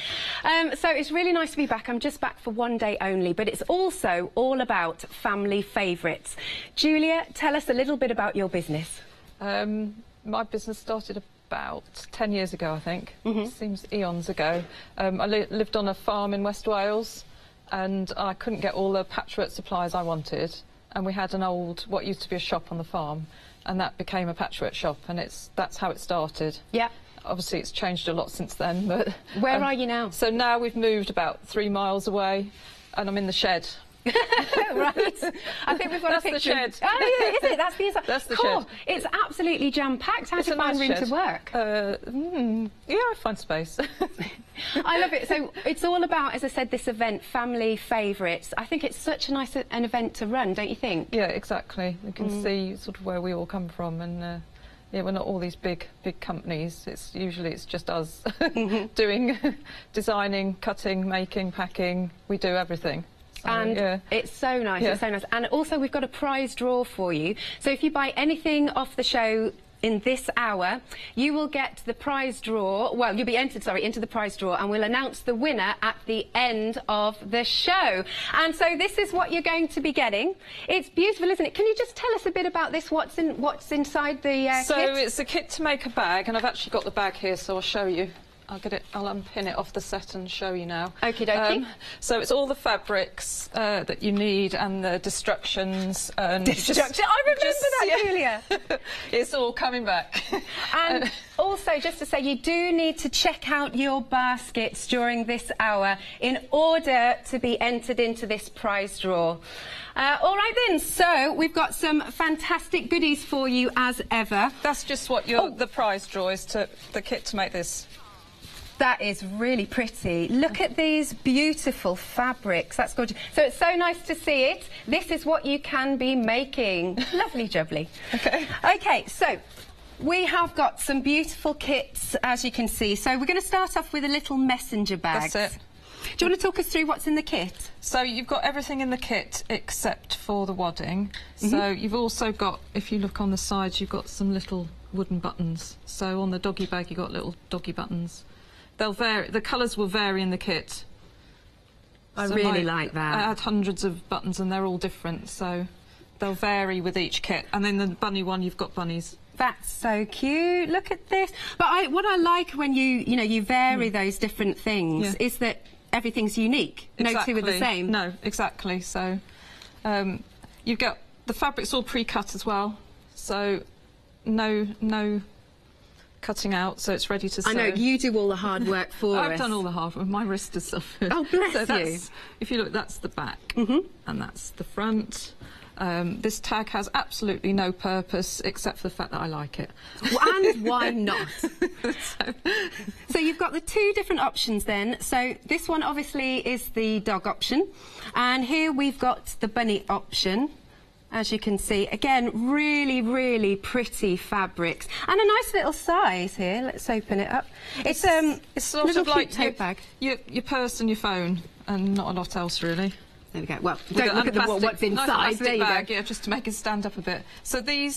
So it's really nice to be back. I'm just back for one day only, but it's also all about family favourites. Julia, tell us a little bit about your business. My business started about 10 years ago, I think. Mm-hmm. Seems eons ago. I lived on a farm in West Wales, and I couldn't get all the patchwork supplies I wanted, and we had an old, what used to be a shop on the farm, and that became a patchwork shop, and that's how it started. Yeah. Obviously it's changed a lot since then, but... Where are you now? So now we've moved about 3 miles away, and I'm in the shed. Right. I think we've got That's a picture. the shed. Oh, yeah, is it? That's the inside. That's the cool. shed. It's absolutely jam-packed. How do you find room to work? Yeah, I find space. I love it. So it's all about, as I said, this event, family favourites. I think it's such a nice an event to run, don't you think? Yeah, exactly. You can see sort of where we all come from, and yeah, we're not all these big companies. It's usually just us doing designing, cutting, making, packing. We do everything. And yeah. It's so nice, it's so nice. And also we've got a prize draw for you. So if you buy anything off the show in this hour, you will get the prize draw, well, you'll be entered, sorry, into the prize draw, and we'll announce the winner at the end of the show. And so this is what you're going to be getting. It's beautiful, isn't it? Can you just tell us a bit about this, what's inside the So kit? it's a kit to make a bag, and I've actually got the bag here, so I'll show you. I'll unpin it off the set and show you now. Okie dokie. So it's all the fabrics that you need and the destructions. And Destruction. I remember that, Julia. It's all coming back. And also, just to say, you do need to check out your baskets during this hour in order to be entered into this prize draw. All right then, so we've got some fantastic goodies for you as ever. That's just what the prize draw is, the kit to make this. That is really pretty. Look at these beautiful fabrics. That's gorgeous. So it's so nice to see it. This is what you can be making. Lovely jubbly. Okay. Okay, so we have got some beautiful kits, as you can see. So we're going to start off with a little messenger bag. That's it. Do you want to talk us through what's in the kit? So you've got everything in the kit except for the wadding. So you've also got, if you look on the sides, you've got some little wooden buttons. So on the doggy bag, you've got little doggy buttons. They'll vary. The colours will vary in the kit. I really like that. I had hundreds of buttons and they're all different, so they'll vary with each kit. And then the bunny one, you've got bunnies. That's so cute. Look at this. But what I like when you vary those different things is that everything's unique. Exactly. No two are the same. No, exactly. So you've got the fabric's all pre-cut as well. So no cutting out, so it's ready to sew. I know, you do all the hard work for us. I've done all the hard work. My wrist has suffered. Oh, bless you. If you look, that's the back and that's the front. This tag has absolutely no purpose except for the fact that I like it. And why not? So you've got the two different options then. So this one obviously is the dog option, and here we've got the bunny option. As you can see, again, really, really pretty fabrics. And a nice little size here. Let's open it up. It's sort of like tote bag. Your purse and your phone, and not a lot else, really. There we go. Well, don't look at what's inside. There you bag, go. Yeah, just to make it stand up a bit. So the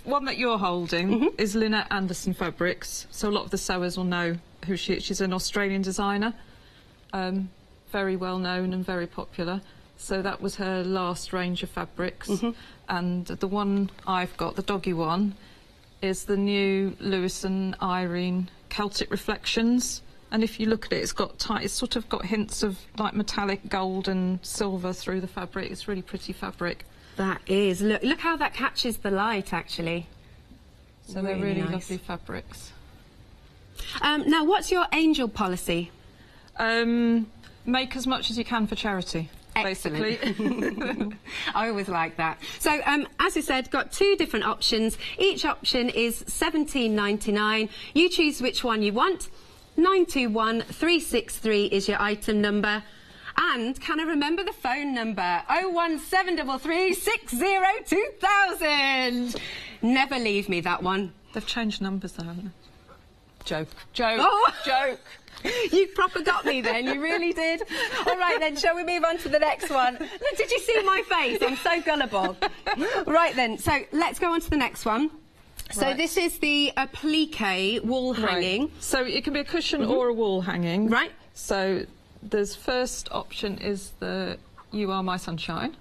one that you're holding is Lynette Anderson Fabrics. So a lot of the sewers will know who she is. She's an Australian designer, very well known and very popular. So that was her last range of fabrics. And the one I've got, the doggy one, is the new Lewis and Irene Celtic Reflections. And if you look at it, it's sort of got hints of like metallic gold and silver through the fabric. It's really pretty fabric. That is. Look how that catches the light, actually. So they're really lovely fabrics. Now, what's your angel policy? Make as much as you can for charity. Basically. I always like that. So, as I said, got two different options. Each option is $17.99. You choose which one you want. 921363 is your item number. And can I remember the phone number? 01733602000. Never leave me that one. They've changed numbers though, haven't they? Joke. Joke. You proper got me then, you really did. All right then, shall we move on to the next one? Look, did you see my face? I'm so gullible. Right then, so let's go on to the next one. So this is the applique wall hanging. So it can be a cushion or a wall hanging. Right. So the first option is the You Are My Sunshine.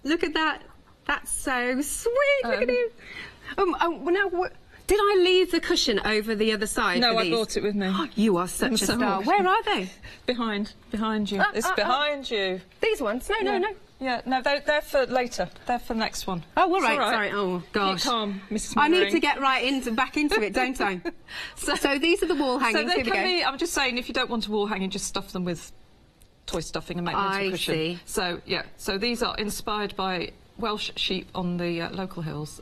Look at that. That's so sweet. Look at him. Now, did I leave the cushion over the other side? No, for these? I brought it with me. Oh, you are such a star. Where are they? Behind you. It's behind you. These ones? No. Yeah, no, they're for later. They're for the next one. Oh, all right. Sorry. Oh, gosh. Keep calm, Mrs. I need to get back into it, don't I? So these are the wall hangings. So Here we go. I'm just saying, if you don't want a wall hanging, just stuff them with toy stuffing and make them into a cushion. See. So yeah, so these are inspired by Welsh sheep on the local hills.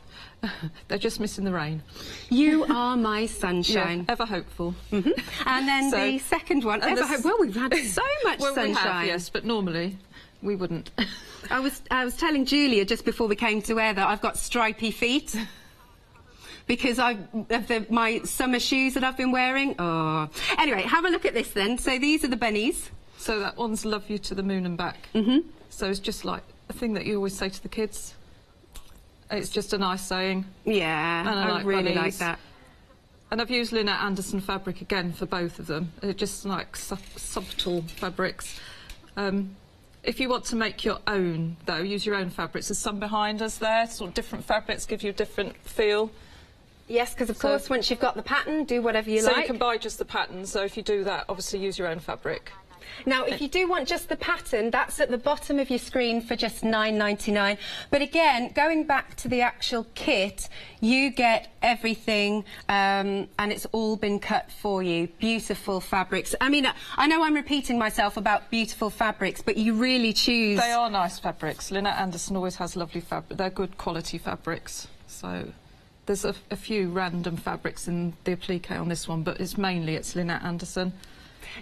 They're just missing the rain. You Are My Sunshine. Yeah, ever hopeful. And then the second one, ever hopeful. Well, we've had so much sunshine. We have, yes, but normally we wouldn't. I was telling Julia just before we came to air that I've got stripy feet because of my summer shoes that I've been wearing. Oh. Anyway, have a look at this then. So these are the bunnies. So that one's Love You to the Moon and Back. So it's just like a thing that you always say to the kids. It's just a nice saying. Yeah, and I really like that. And I've used Lynette Anderson fabric again for both of them. They're just like subtle fabrics. If you want to make your own, though, use your own fabrics. There's some behind us there. Sort of different fabrics give you a different feel. Yes, because of course, once you've got the pattern, do whatever you like. So you can buy just the pattern, so if you do that, obviously use your own fabric. Now, if you do want just the pattern, that's at the bottom of your screen for just £9.99. But again, going back to the actual kit, you get everything, and it's all been cut for you. Beautiful fabrics. I mean, I know I'm repeating myself about beautiful fabrics, but you really choose... They are nice fabrics. Lynette Anderson always has lovely fabric. They're good quality fabrics. So there's a few random fabrics in the applique on this one, but it's Lynette Anderson.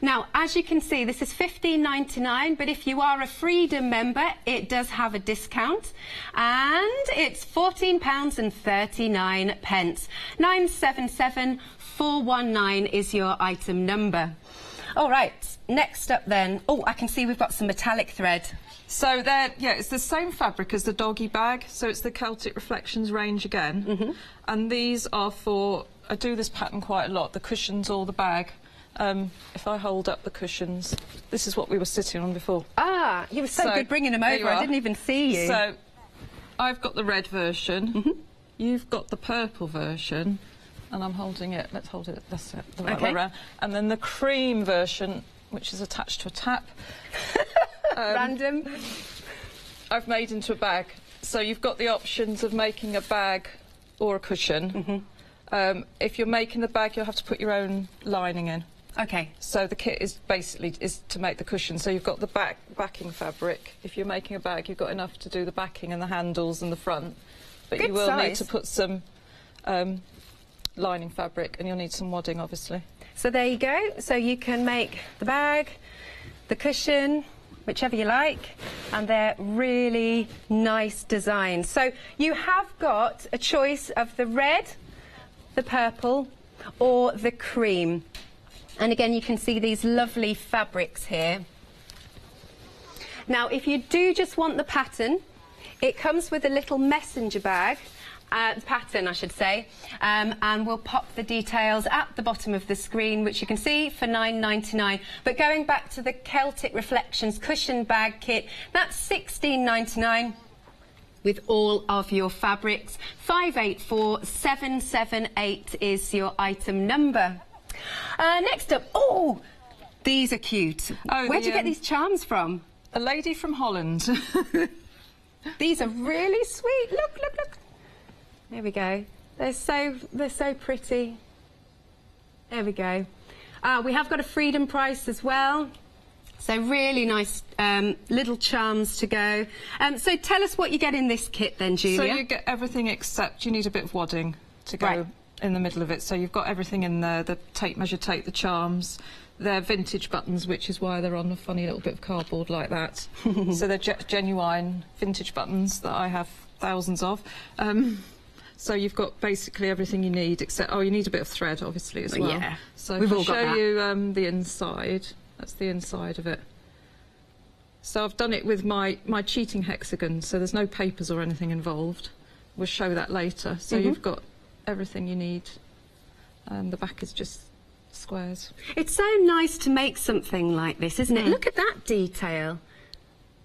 Now, as you can see, this is £15.99, but if you are a Freedom member, it does have a discount, and it's £14.39. 977419 is your item number. All right, next up then. Oh, I can see we've got some metallic thread. So yeah, it's the same fabric as the doggy bag, so it's the Celtic Reflections range again. And these are for, I do this pattern quite a lot, the cushions or the bag. If I hold up the cushions, this is what we were sitting on before. Ah, you were so good bringing them over, I didn't even see you. So, I've got the red version, you've got the purple version, and I'm holding it, let's hold it, that's it, the right way around. And then the cream version, which is attached to a tap. Random. I've made into a bag. So you've got the options of making a bag or a cushion. If you're making the bag, you'll have to put your own lining in. Okay. So the kit is basically to make the cushion. So you've got the backing fabric. If you're making a bag, you've got enough to do the backing and the handles and the front. But you will need to put some lining fabric, and you'll need some wadding, obviously. So there you go. So you can make the bag, the cushion, whichever you like, and they're really nice designs. So you have got a choice of the red, the purple, or the cream. And again, you can see these lovely fabrics here. Now, if you do just want the pattern, it comes with a little messenger bag, pattern, I should say, and we'll pop the details at the bottom of the screen, which you can see for £9.99. But going back to the Celtic Reflections cushion bag kit, that's £16.99. with all of your fabrics. 584778 is your item number. Next up, oh, these are cute. Oh, where'd you get these charms from? A lady from Holland. These are really sweet. Look, look, look. There we go. They're so pretty. There we go. We have got a Freedom price as well. So really nice little charms to go. So tell us what you get in this kit then, Julia. So you get everything except you need a bit of wadding to go in the middle of it. So you've got everything in there, the tape measure tape, the charms. They're vintage buttons, which is why they're on a funny little bit of cardboard like that. So they're genuine vintage buttons that I have thousands of. So you've got basically everything you need, except, you need a bit of thread, obviously, as well. Yeah, so if I show you the inside, that's the inside of it. So I've done it with my cheating hexagon, so there's no papers or anything involved. We'll show that later. So you've got everything you need, and the back is just squares. It's so nice to make something like this, isn't it? Look at that detail.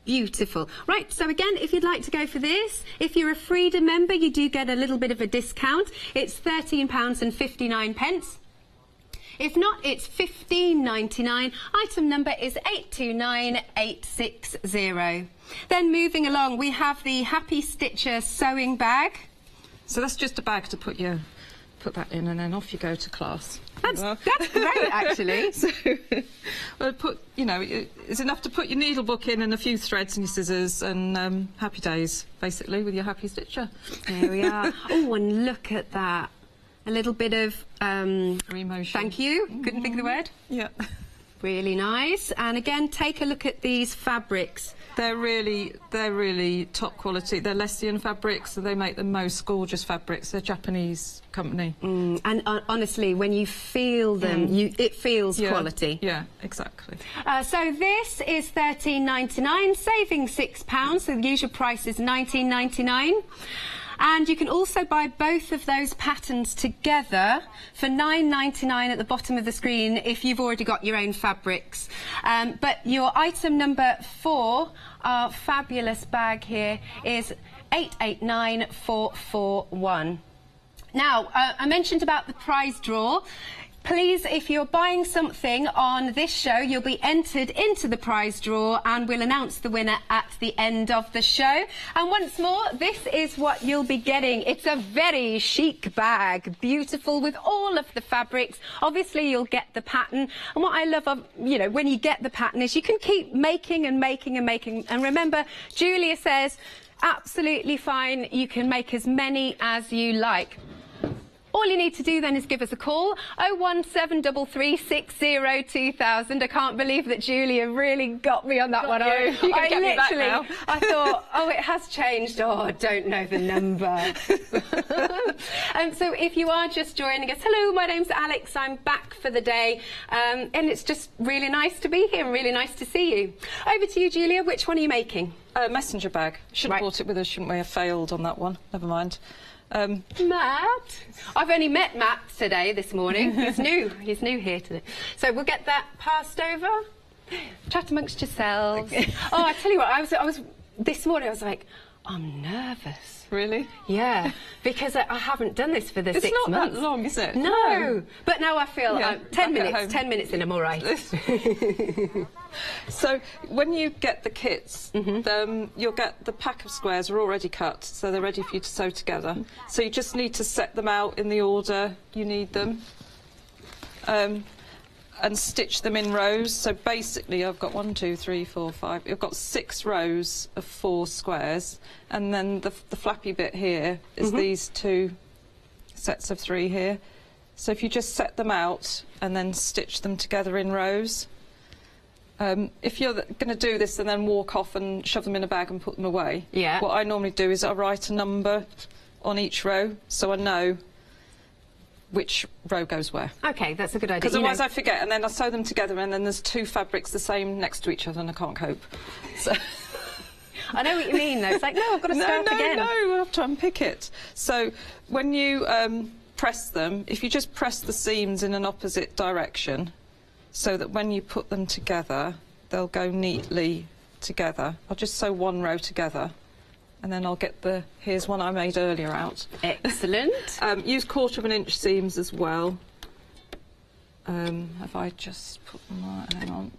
Beautiful. Right, so again, if you'd like to go for this, if you're a Freedom member, you do get a little bit of a discount. It's £13.59. If not, it's £15.99. Item number is 829860. Then moving along, we have the Happy Stitcher sewing bag. So that's just a bag to put that in, and then off you go to class. That's great, actually. So, well, it's enough to put your needle book in and a few threads and your scissors, and happy days, basically, with your Happy Stitcher. There we are. Oh, and look at that. A little bit of emotion. Thank you. Couldn't think of the word. Yeah. Really nice. And again, take a look at these fabrics. They're really top quality. They're Lessian fabrics, so they make the most gorgeous fabrics. They're a Japanese company. And honestly, when you feel them, it feels quality. Yeah, exactly. So this is £13.99, saving £6. So the usual price is £19.99. And you can also buy both of those patterns together for £9.99 at the bottom of the screen if you've already got your own fabrics. But your item number 4, our fabulous bag here, is 889441. Now, I mentioned about the prize draw. Please, if you're buying something on this show, you'll be entered into the prize draw and we'll announce the winner at the end of the show. And once more, this is what you'll be getting. It's a very chic bag, beautiful with all of the fabrics. Obviously, you'll get the pattern. And what I love, you know, when you get the pattern is you can keep making and making and making. And remember, Julia says, absolutely fine, you can make as many as you like. All you need to do then is give us a call, 01733602000. I can't believe that Julia really got me on that one. I thought, oh, it has changed. Oh, I don't know the number. So if you are just joining us, hello, my name's Alex. I'm back for the day. And it's just really nice to be here and really nice to see you. Over to you, Julia. Which one are you making? Messenger bag. Should have brought it with us, shouldn't we? I failed on that one. Never mind. Matt. I've only met Matt this morning. He's new here today. So we'll get that passed over. Chat amongst yourselves. Oh, I tell you what, I was this morning I was like, I'm nervous. Really? Yeah, because I haven't done this for the 6 months. It's not that long, is it? No. But now I feel 10 minutes in, I'm all right. So when you get the kits, you'll get the pack of squares are already cut, so they're ready for you to sew together. So you just need to set them out in the order you need them. And stitch them in rows. So basically I've got 1, 2, 3, 4, 5. I've got 6 rows of 4 squares, and then the flappy bit here is these 2 sets of 3 here. So if you just set them out and then stitch them together in rows. If you're going to do this and then walk off and shove them in a bag and put them away, what I normally do is I write a number on each row so I know which row goes where. Okay, that's a good idea. Because otherwise I forget, and then I sew them together, and then there's 2 fabrics the same next to each other, and I can't cope. So I know what you mean, though. It's like, no, I've got to start again. No, I have to unpick it. So when you press them, if you just press the seams in an opposite direction, so that when you put them together, they'll go neatly together. I'll just sew 1 row together. And then I'll get here's one I made earlier out. Excellent. Use 1/4 inch seams as well. Have I just put them on? Hang on.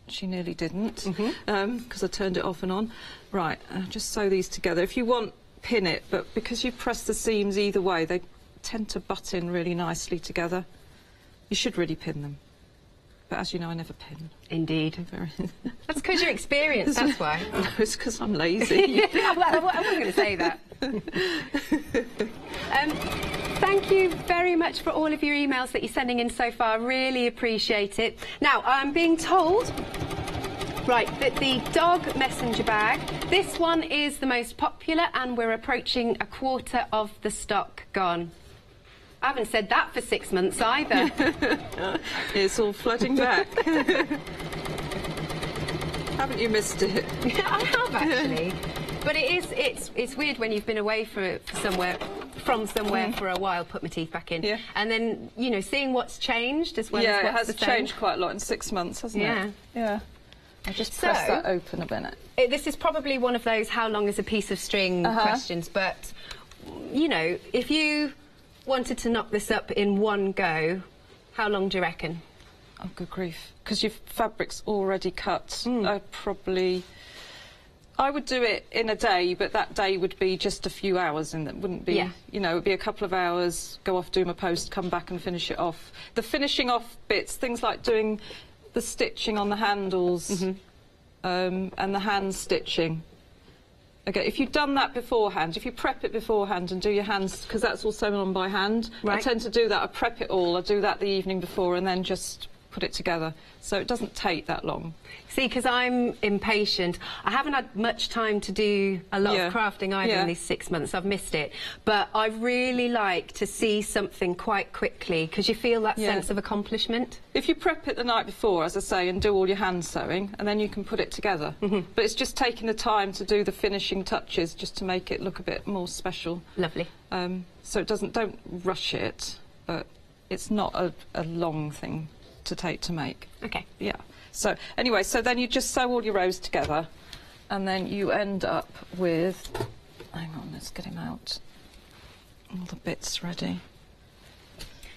She nearly didn't, because I turned it off and on. Right, just sew these together. If you want, pin it, but because you press the seams either way, they tend to butt in really nicely together. You should really pin them. But as you know, I never pin. Indeed. That's because you're experienced, that's why. No, it's because I'm lazy. Well, I wasn't going to say that. Thank you very much for all of your emails that you're sending in so far. Really appreciate it. Now, I'm being told, that the dog messenger bag, this one is the most popular, and we're approaching 1/4 of the stock gone. I haven't said that for 6 months either. It's all flooding back. Haven't you missed it? I have actually. But it's weird when you've been away from somewhere for a while, put my teeth back in. Yeah. And then, you know, seeing what's changed as well as what's it has the same. changed quite a lot in 6 months, hasn't it? Yeah. I just press that open a minute. This is probably one of those how long is a piece of string questions, but, you know, if you wanted to knock this up in one go, how long do you reckon? Oh, good grief. Because your fabric's already cut. I would do it in a day, but that day would be just a few hours, and it wouldn't be, you know, it would be a couple of hours, go off, do my post, come back and finish it off. The finishing off bits, things like doing the stitching on the handles and the hand stitching. Okay, if you've done that beforehand, if you prep it beforehand and do your hands, because that's all sewn on by hand, I tend to do that. I prep it all, I do that the evening before and then just put it together. So it doesn't take that long. See, because I'm impatient. I haven't had much time to do a lot of crafting either in these 6 months. I've missed it. But I really like to see something quite quickly, because you feel that sense of accomplishment. If you prep it the night before, as I say, and do all your hand sewing, and then you can put it together. But it's just taking the time to do the finishing touches just to make it look a bit more special. Lovely. So it don't rush it, but it's not a long thing to take to make. Okay. Yeah. So anyway, so then you just sew all your rows together, and then you end up with, hang on, let's get him out. all the bits ready.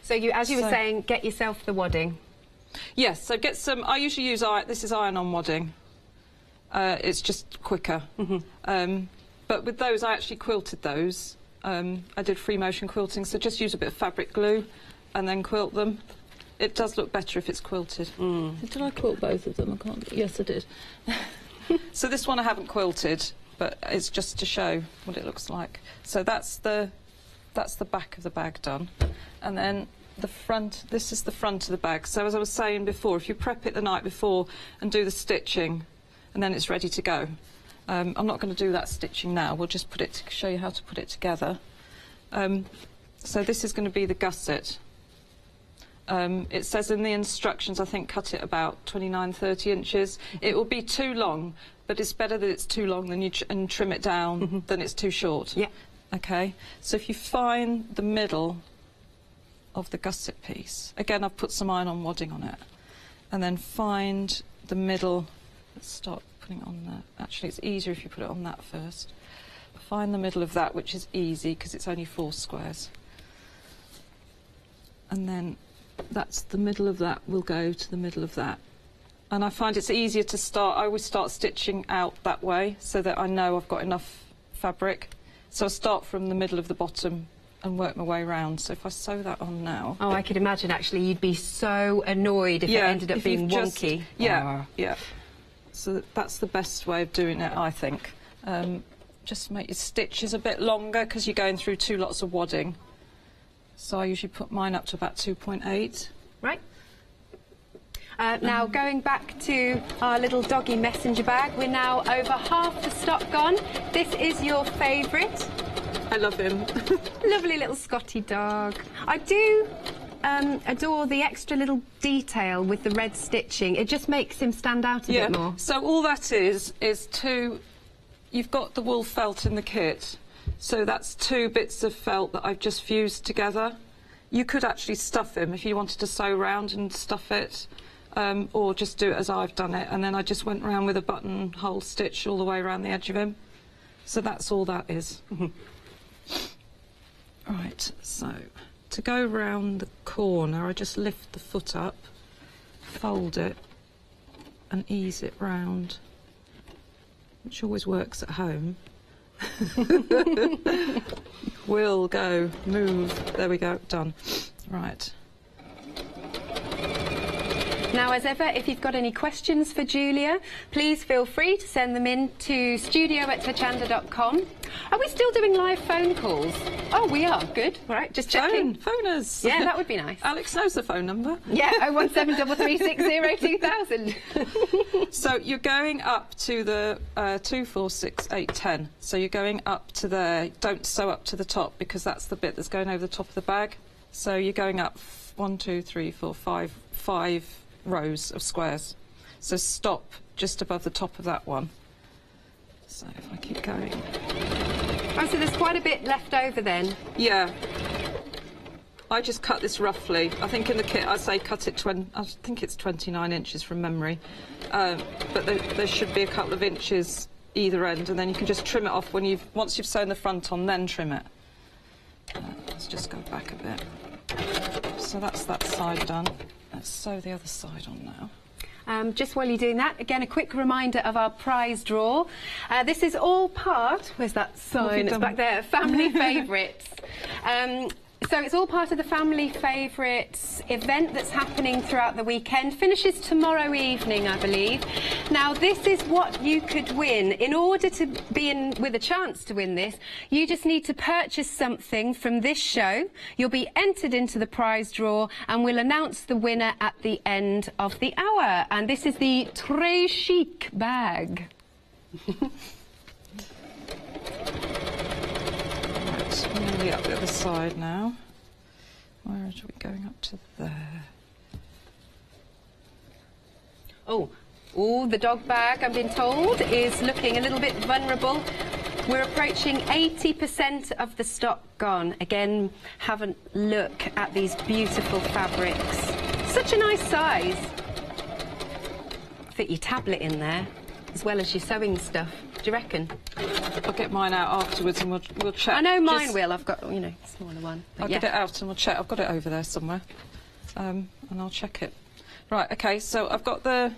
So you, as you were saying, get yourself the wadding. Yes, so get some, I usually use, this is iron-on wadding. It's just quicker. But with those, I actually quilted those. I did free motion quilting, so just use a bit of fabric glue and then quilt them. It does look better if it's quilted. Did I quilt both of them? I can't. Yes, I did. So this one I haven't quilted, but it's just to show what it looks like. So that's the back of the bag done, and then the front. This is the front of the bag. So as I was saying before, if you prep it the night before and do the stitching, and then it's ready to go. I'm not going to do that stitching now. We'll just put it to show you how to put it together. So this is going to be the gusset. It says in the instructions, I think, cut it about 29-30 inches. It will be too long, but it's better that it's too long than and trim it down than it's too short. Yeah. Okay. So if you find the middle of the gusset piece, again, I've put some iron-on wadding on it, and then find the middle. Let's start putting it on there. Actually, it's easier if you put it on that first. Find the middle of that, which is easy because it's only 4 squares. And then that's the middle of that will go to the middle of that. And I find it's easier to start, I always start stitching out that way so that I know I've got enough fabric. So I start from the middle of the bottom and work my way around. So if I sew that on now. Oh, I could imagine actually you'd be so annoyed if it ended up being wonky. Yeah. So that's the best way of doing it, I think. Just make your stitches a bit longer because you're going through 2 lots of wadding. So I usually put mine up to about 2.8. Right. Now going back to our little doggy messenger bag, we're now over half the stock gone. This is your favourite. I love him. Lovely little Scotty dog. I do adore the extra little detail with the red stitching. It just makes him stand out a bit more. So all that is you've got the wool felt in the kit. So that's 2 bits of felt that I've just fused together. You could actually stuff him if you wanted to sew round and stuff it, or just do it as I've done it. And then I just went round with a buttonhole stitch all the way around the edge of him. So that's all that is. Right, so to go round the corner, I just lift the foot up, fold it, and ease it round, which always works at home. Will go, move, there we go, done. Right. Now, as ever, if you've got any questions for Julia, please feel free to send them in to studio@hochanda.com. Are we still doing live phone calls? Oh, we are. Good. All right, just checking. Phone us. Yeah, that would be nice. Alex knows the phone number. Yeah, 01733602000. So you're going up to the 2, 4, 6, 8, 10. So you're going up to there. Don't sew up to the top because that's the bit that's going over the top of the bag. So you're going up 1, 2, 3, 4, 5 rows of squares. So stop just above the top of that one. So if I keep going. Oh, so there's quite a bit left over then? Yeah. I just cut this roughly. I think in the kit I say cut it I think it's 29 inches from memory. But there should be a couple of inches either end, and then you can just trim it off once you've sewn the front on, then trim it. Let's just go back a bit. So that's that side done. Let's sew the other side on now. Just while you're doing that, again, a quick reminder of our prize draw. This is all part, where's that sign? It's back there, Family Favourites. So it's all part of the Family Favourites event that's happening throughout the weekend. Finishes tomorrow evening, I believe. Now, this is what you could win. In order to be in with a chance to win this, you just need to purchase something from this show. You'll be entered into the prize draw, and we'll announce the winner at the end of the hour. And this is the Très Chic bag. Nearly up the other side now. Where are we going up to there? Oh, the dog bag, I've been told, is looking a little bit vulnerable. We're approaching 80% of the stock gone. Again, have a look at these beautiful fabrics. Such a nice size. Fit your tablet in there. as well as your sewing stuff. Do you reckon? I'll get mine out afterwards and we'll check. I know mine will. I've got, you know, a smaller one. I'll get it out and we'll check. I've got it over there somewhere, and I'll check it. Right. Okay. So I've got the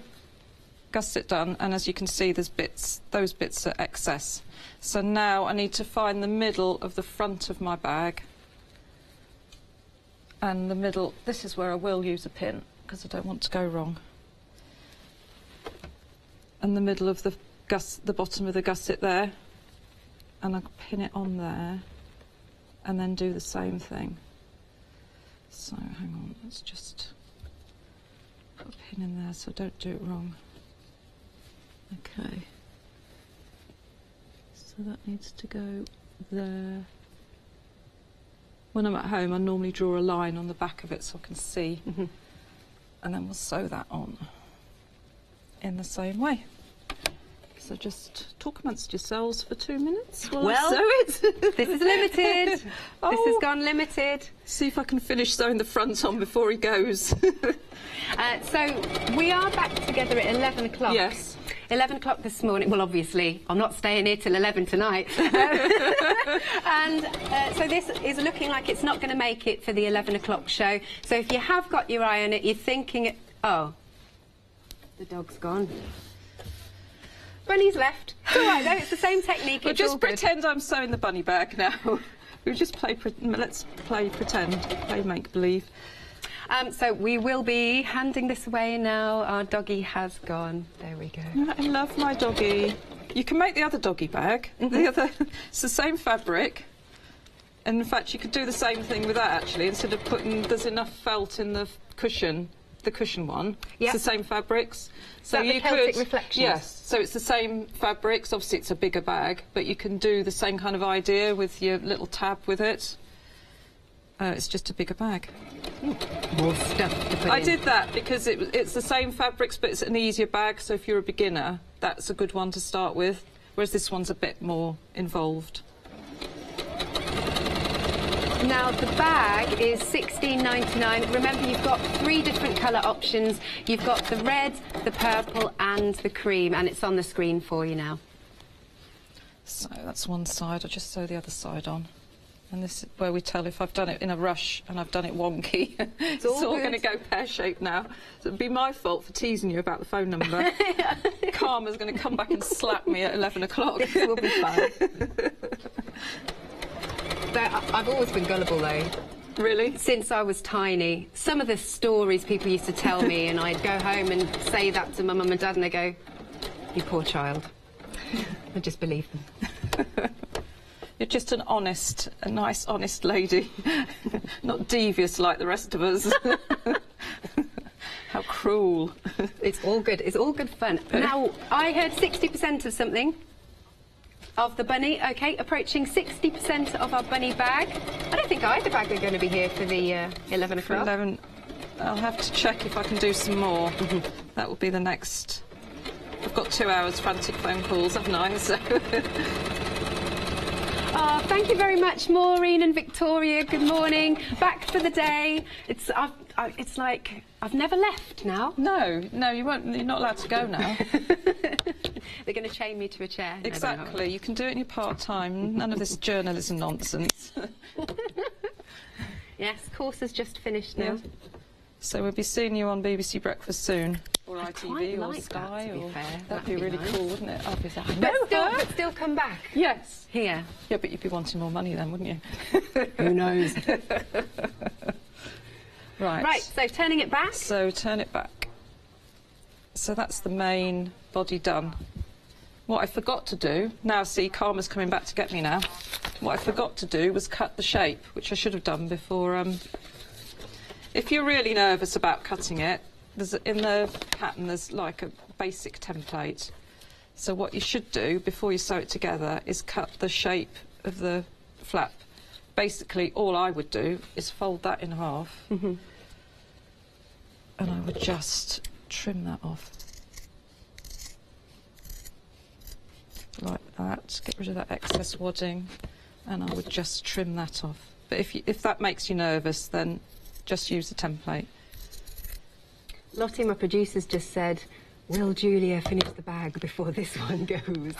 gusset done, and as you can see, there's bits. Those bits are excess. So now I need to find the middle of the front of my bag, and the middle. This is where I will use a pin because I don't want to go wrong. And the middle of the bottom of the gusset there, and I'll pin it on there, and then do the same thing. So hang on, let's just put a pin in there so I don't do it wrong. Okay. So that needs to go there. When I'm at home, I normally draw a line on the back of it so I can see, and then we'll sew that on in the same way. So just talk amongst yourselves for 2 minutes while I sew it. This is limited. Oh. This has gone limited. See if I can finish sewing the front on before he goes. So we are back together at 11 o'clock. Yes. 11 o'clock this morning. Well, obviously, I'm not staying here till 11 tonight. And so this is looking like it's not going to make it for the 11 o'clock show. So if you have got your eye on it, you're thinking, oh, the dog's gone. Bunny's left. It's all right, though. It's the same technique. Well, it's just all good. pretend I'm sewing the bunny bag now. We'll just let's play pretend, play make-believe. So we will be handing this away now. Our doggy has gone. There we go. I love my doggy. You can make the other doggy bag. It's the same fabric. And in fact, you could do the same thing with that, actually. Instead of putting, there's enough felt in the cushion one. Yep. It's the same fabrics. So you you Celtic could, reflections? yes. So it's the same fabrics. Obviously, it's a bigger bag, but you can do the same kind of idea with your little tab with it. It's just a bigger bag. More stuff to put I in. did that because it's the same fabrics, but it's an easier bag. So if you're a beginner, that's a good one to start with. Whereas this one's a bit more involved. Now the bag is $16.99. Remember, you've got 3 different colour options. You've got the red, the purple and the cream, and it's on the screen for you now. So that's one side. I'll just sew the other side on. And this is where we tell if I've done it in a rush and I've done it wonky. It's all going to go pear-shaped now. So it'd be my fault for teasing you about the phone number. Karma's going to come back and slap me at 11 o'clock. This will be fun. I've always been gullible, though. Really? Since I was tiny. Some of the stories people used to tell me, and I'd go home and say that to my mum and dad, and they go, "You poor child." I just believe them. You're just a nice, honest lady. Not devious like the rest of us. How cruel. It's all good. It's all good fun. Now, I heard 60% of something. Of the bunny, okay, approaching 60% of our bunny bag. I don't think either bag are going to be here for the 11 o'clock. 11. I'll have to check if I can do some more. That will be the next. I've got 2 hours frantic phone calls, haven't I? So. Oh, thank you very much, Maureen and Victoria. Good morning. Back for the day. It's like I've never left now. No, you won't. You're not allowed to go now. They're going to chain me to a chair. Exactly. You can do it in your part-time. None of this journalism nonsense. Yes, course has just finished now. Yeah. So we'll be seeing you on BBC Breakfast soon. Or I'd ITV quite or like Sky. that, to be fair. That'd be really nice. cool, wouldn't it? I'd be so But still come back. Yes. Here. Yeah, but you'd be wanting more money then, wouldn't you? Who knows? Right. Right, so turning it back. So turn it back. So that's the main body done. What I forgot to do, now see Karma's coming back to get me now. What I forgot to do was cut the shape, which I should have done before. If you're really nervous about cutting it, in the pattern there's like a basic template. So what you should do before you sew it together is cut the shape of the flap. Basically all I would do is fold that in half. And I would just trim that off. Like that, get rid of that excess wadding, and I would just trim that off. But if that makes you nervous, then just use the template. Lottie, my producer's just said, Will Julia finish the bag before this one goes?